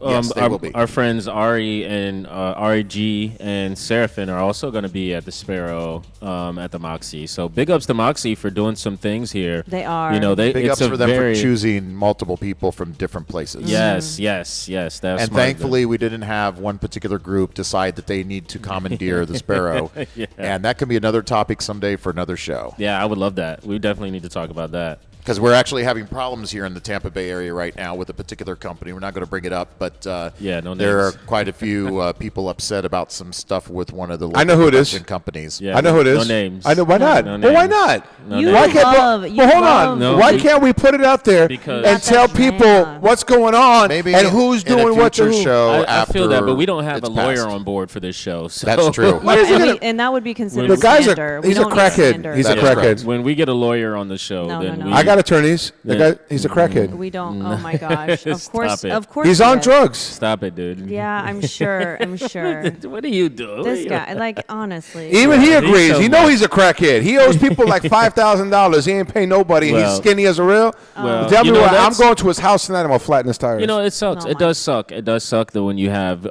yes, they will be. Our friends Ari and Ari G and Seraphin are also going to be at the Sparrow at the Moxy. So big ups to Moxy for doing some things here. They are. Big it's ups a for them very, for choosing multiple people from different places. Yes, yes, yes. That's And smart of thankfully, we didn't have one particular group decide that they need to commandeer the Sparrow. Yeah. And that can be another topic someday for another show. them. Yeah, I would love that. We definitely need to talk about that. Because we're actually having problems here in the Tampa Bay area right now with a particular company. We're not going to bring it up, but Yeah, no there are names. quite a few people upset about some stuff with one of the I know who it is. production companies. Yeah, I know who it is. No names. I know. Why not? No Well, why names. not? No You names. Why can't? love- you Well, hold love- on. No, Why we- can't we put it out there Because- and tell That's people yeah. what's going on Maybe and who's in doing a what to future who? show I after feel that, but we don't have it's a lawyer passed. on board for this show. So. That's true. What is he and, gonna- and that would be considered The guy's slander. he's a don't need crackhead. slander. He's a That is crackhead. When we get a lawyer on the show, No, then no, no. we, I got attorneys. The Yeah. guy, he's a crackhead. We don't. Oh my gosh. Of course. Stop it. Of course. He's he on is. drugs. Stop it, dude. Yeah, I'm sure. I'm sure. What are you doing? This guy, like, honestly. Even he Yeah, agrees. he's so He know much. he's a crackhead. He owes people like $5,000. He ain't pay nobody. Well- he's skinny as a rail. Well, Tell me you know, what. I'm that's- going to his house tonight. I'm gonna flatten his tires. You know, it sucks. Oh It my. does suck. It does suck that when you have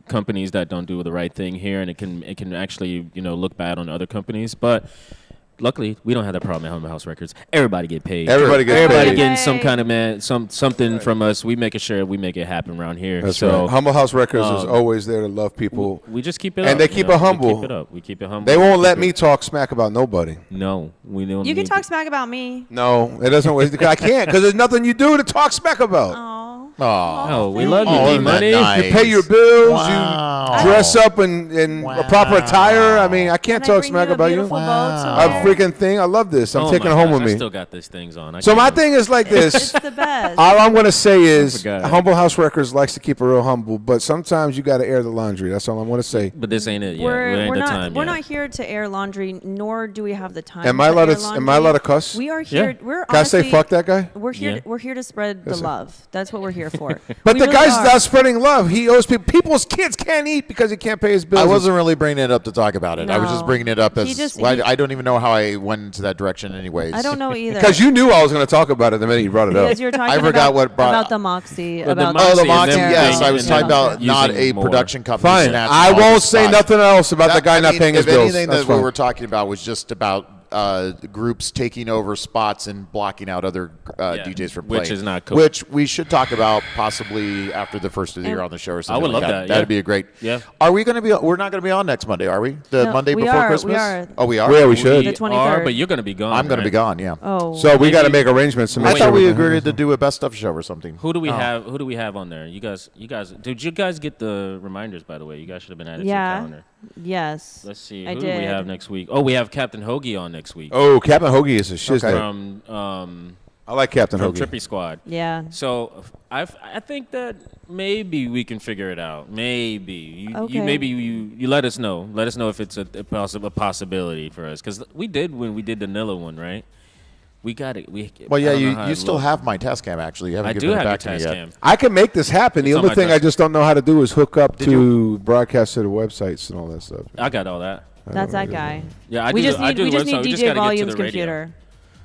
companies that don't do the right thing here, and it can actually look bad on other companies. But luckily, we don't have that problem at Humble House Records. Everybody get paid. Everybody gets Everybody paid. getting some kind of something from us. We making sure we make it happen around here. That's so right. Humble House Records is um, always there to love people. we just keep it And up. they you keep know? it humble. We keep it up. We keep it humble. They won't We let keep me it- talk smack about nobody. No, we don't. You can need talk to. smack about me. No, it doesn't. I can't because there's nothing you do to talk smack about. Oh. Oh, we love you, Oh, D isn't that Money. nice? You pay your bills. Wow. You dress up in a proper attire. I mean, I can't Can I talk bring smack you a about you. beautiful bow to A wear? freaking thing. I love this. I'm Oh taking my it home gosh, with me. I still got these things on. I So can't my even- thing is like this. It's the best. All I'm going to say is forgot. Humble House Records likes to keep it real humble, but sometimes you got to air the laundry. That's all I'm going to say. But this ain't it yet. We're, We ain't we're the not time we're yet. not here to air laundry, nor do we have the time. Am I to allowed air to? laundry. Am I allowed to cuss? We are here. Yeah. We're Can I say honestly, fuck that guy? We're here. Yeah. We're here to spread the Yes, sir. love. That's what we're here for. But We the really guy's are. not spreading love. He owes people. People's kids can't eat because he can't pay his bills. I wasn't really bringing it up to talk about it. I was just No. bringing it up He as just- well, he- I don't even know how I went into that direction anyways. I don't know either. because you knew I was going to talk about it the minute you brought it up. Because you were talking I forgot about, what brought- about the Moxie. But the about Oh, the Moxy, Moxy, and them yes. I being- was and talking them about not using a more. production company. Fine. snatching I all the won't say spots. nothing else about the guy I not mean, paying his if bills. anything That's that we fine. were talking about was just about groups taking over spots and blocking out other Yeah, DJs from playing. which is not cool. Which we should talk about possibly after the first of the year on the show or something. would like love that, yeah. That'd be a great. Yeah. Are we going to be? We're not going to be on next Monday, are we? The No, Monday we before are, we Christmas. are. Oh, we are. Yeah, we should. The We 23rd. are, but you're gonna be gone. I'm going to be right? gone. Yeah. Oh. So we got to Maybe- make arrangements to make I sure thought we can agreed have to it. do a best of show or something. Who do we have? Who do we have on there? You guys. Did you guys get the reminders? By the way, you guys should have been added to the Yeah. calendar. Yes. Let's see. I Who do we did. have next week? Oh, we have Captain Hoagie on next week. Oh, Captain Hoagie is a shiz. From I like Captain from Hoagie. Trippy Squad. Yeah. So I think that maybe we can figure it out. Maybe Okay. you let us know. Let us know if it's a possibility for us, because we did when we did the Nilla one, right? We got it. Well, yeah, I don't know how you it still looked. have my task cam actually. You haven't I given do it have your back to me task yet. cam. I can make this happen. The It's on only my thing I desk. just don't know how to do is hook up Did to broadcast to the websites and all that stuff. I got all that. That's that guy. Yeah, I we do. just I need do we the just website. need We just DJ gotta get to Volume's the radio. computer.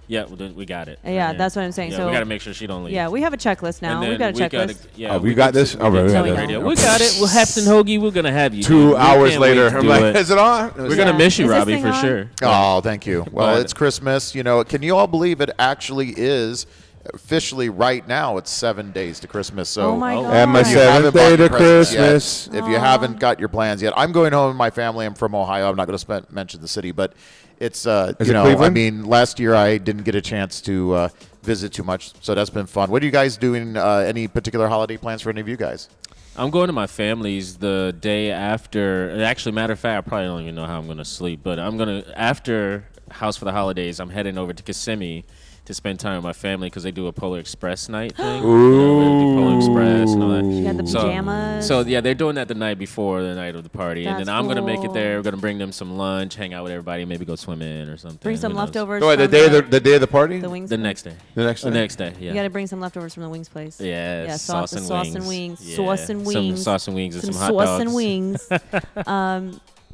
Yeah, we got it. Yeah, right that's what I'm saying. here. So Yeah, we got to make sure she don't leave. Yeah, we have a checklist now. And We've then got a checklist. Yeah, Oh, we got this? All right, we we got got the this. radio. We got it. Well, Captain Hoagie, we're gonna have you. 2 dude. We hours can't wait later, to I'm do like, it. is it on? We're gonna miss you, Is this Robbie, thing for on? sure. Oh, thank you. Well, But- it's Christmas. You know, can you all believe it actually is officially right now? It's 7 days to Christmas. So Oh my Oh. god. And my if you haven't seventh day bought your to presents yet, Christmas. if you haven't got your plans yet, I'm going home with my family. I'm from Ohio. I'm not going to mention the city, but it's Is you it know, Cleveland? I mean, last year I didn't get a chance to visit too much, so that's been fun. What are you guys doing? Any particular holiday plans for any of you guys? I'm going to my family's the day after. Actually, matter of fact, I probably don't even know how I'm gonna sleep, but I'm gonna after House for the Holidays. I'm heading over to Kissimmee to spend time with my family because they do a Polar Express night thing. You know, they do Polar Express and all that. You got the So- pajamas. So yeah, they're doing that the night before the night of the party, and That's then I'm gonna make it cool. there. We're gonna bring them some lunch, hang out with everybody, maybe go swimming or something. bring some Who knows? leftovers. So wait, the from day of the party? the wings. The place. next day. The next The day? next day. Yeah. You got to bring some leftovers from the wings place. Yeah, Yeah, sauce and sauce wings. and wings. Yeah. Sauce and Some wings. sauce and wings and some hot sauce dogs. and wings.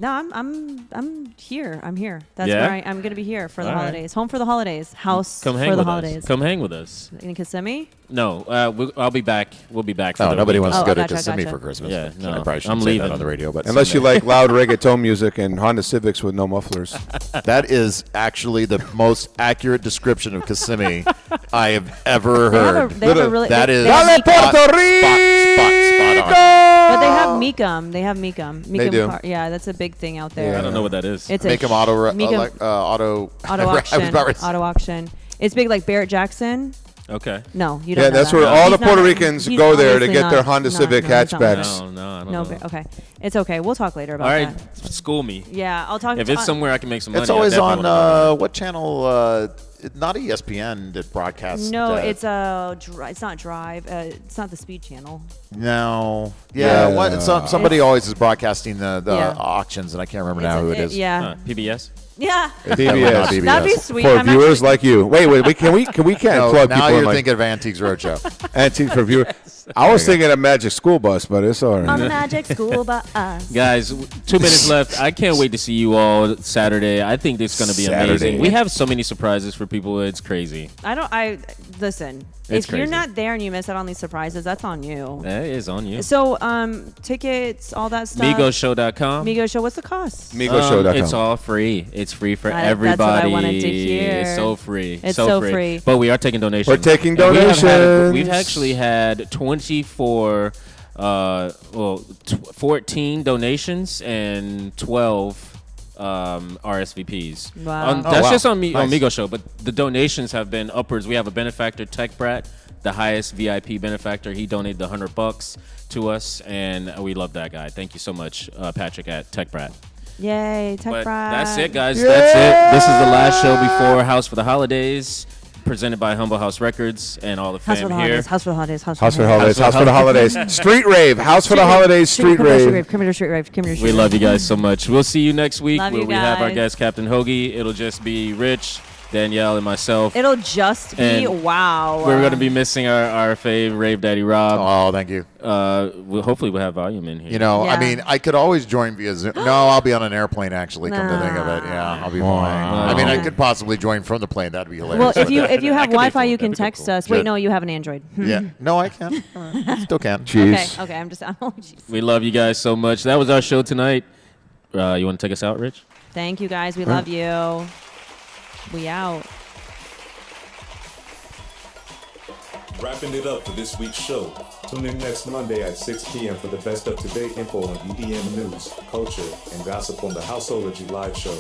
No, I'm here. I'm here. That's Yeah? where I'm gonna be here for the All right. holidays. Home for the holidays. House Come hang for the with holidays. us. Come hang with us. In Kissimmee? No, I'll be back. We'll be back. For Oh, the nobody weekend. wants to Oh, go gotcha, to Kissimmee gotcha. for Christmas. Yeah, I no, probably shouldn't I'm say leaving. that on the radio, but Unless you like loud reggaeton music and Honda Civics with no mufflers. that is actually the most accurate description of Kissimmee I have ever They have heard. a, they have a really. That they, is- they have Dale Meekum. Puerto Spot on. But they have Meekum. They have Meekum. They do. Yeah, that's a big thing out there. I don't know what that is. It's Make a them auto Meekum auto auto I was auction. about to- Auto auction. It's big like Barrett Jackson. Okay. No, you don't. Yeah, know that's that. where all the He's Puerto not- Ricans he's go there to obviously get their not- Honda no, Civic no, he's not. hatchbacks. No, I don't No, know. okay. It's okay. We'll talk later about All right, that. school me. Yeah, I'll talk. If it's somewhere I can make some money, It's always I definitely on wanna go. what channel? Not ESPN that broadcasts. No, that. it's it's not Drive. It's not the Speed Channel. No. Yeah. What, somebody always is broadcasting the Yeah. auctions, and I can't remember now who it is. Yeah. Huh, PBS. Yeah. Definitely not PBS. That'd be PBS. sweet. For I'm viewers actually- like you. Wait, can we can't No, plug now people in you're like thinking of Antiques Roadshow. antique for viewers. I was thinking of Magic School Bus, but it's all On right. the Magic School Bus. Guys, 2 minutes left. I can't wait to see you all Saturday. I think it's going to be Saturday. amazing. We have so many surprises for people. It's crazy. Listen. It's if you're crazy. not there and you miss out on these surprises, that's on you. That is on you. So, tickets, all that stuff. MigosShow.com. Migo Show. What's the cost? MigosShow.com. It's all free. It's free for That's everybody. what I wanted to hear. It's so free. It's so free. But we are taking donations. We're taking And donations. we've actually had 24, 14 donations and 12 RSVPs. Wow. That's wow. just on Nice. Migo Show, but the donations have been upwards. We have a benefactor, Tech Brat, the highest VIP benefactor. He donated $100 to us, and we love that guy. Thank you so much, Patrick at Tech Brat. Yay, Tech But Brat. that's it, guys. That's it. This is the last show before House for the Holidays, presented by Humble House Records and all the House fam for the here. holidays. House for the holidays. House for the holidays. House for the holidays. Street rave. House for the holidays. Street rave. Come here to street rave. Come here to street We rave. love you guys so much. We'll see you next week Love where you we have our guys. guest, Captain Hoagie. It'll just be Rich, Danielle, and myself. It'll just be And wow. We're going to be missing our fave, Rave Daddy Rob. Oh, thank you. Hopefully we'll have volume in here. You know, Yeah. I mean, I could always join via Zoom. No, I'll be on an airplane, actually, come to think of it. Yeah, I'll be fine. I mean, I could possibly join from the plane. That'd be hilarious. Well, if but- you have That could be Wi-Fi, cool. you can That'd be text cool. us. Wait, Good. no, you have an Android. Yeah. No, I can. Still can. Jeez. Okay, I'm just. Oh, jeez. We love you guys so much. That was our show tonight. You want to take us out, Rich? Thank you, guys. We love you. We out. Wrapping it up for this week's show. Tune in next Monday at 6 p.m. for the best up-to-date info on EDM news, culture, and gossip on the Houseology live show.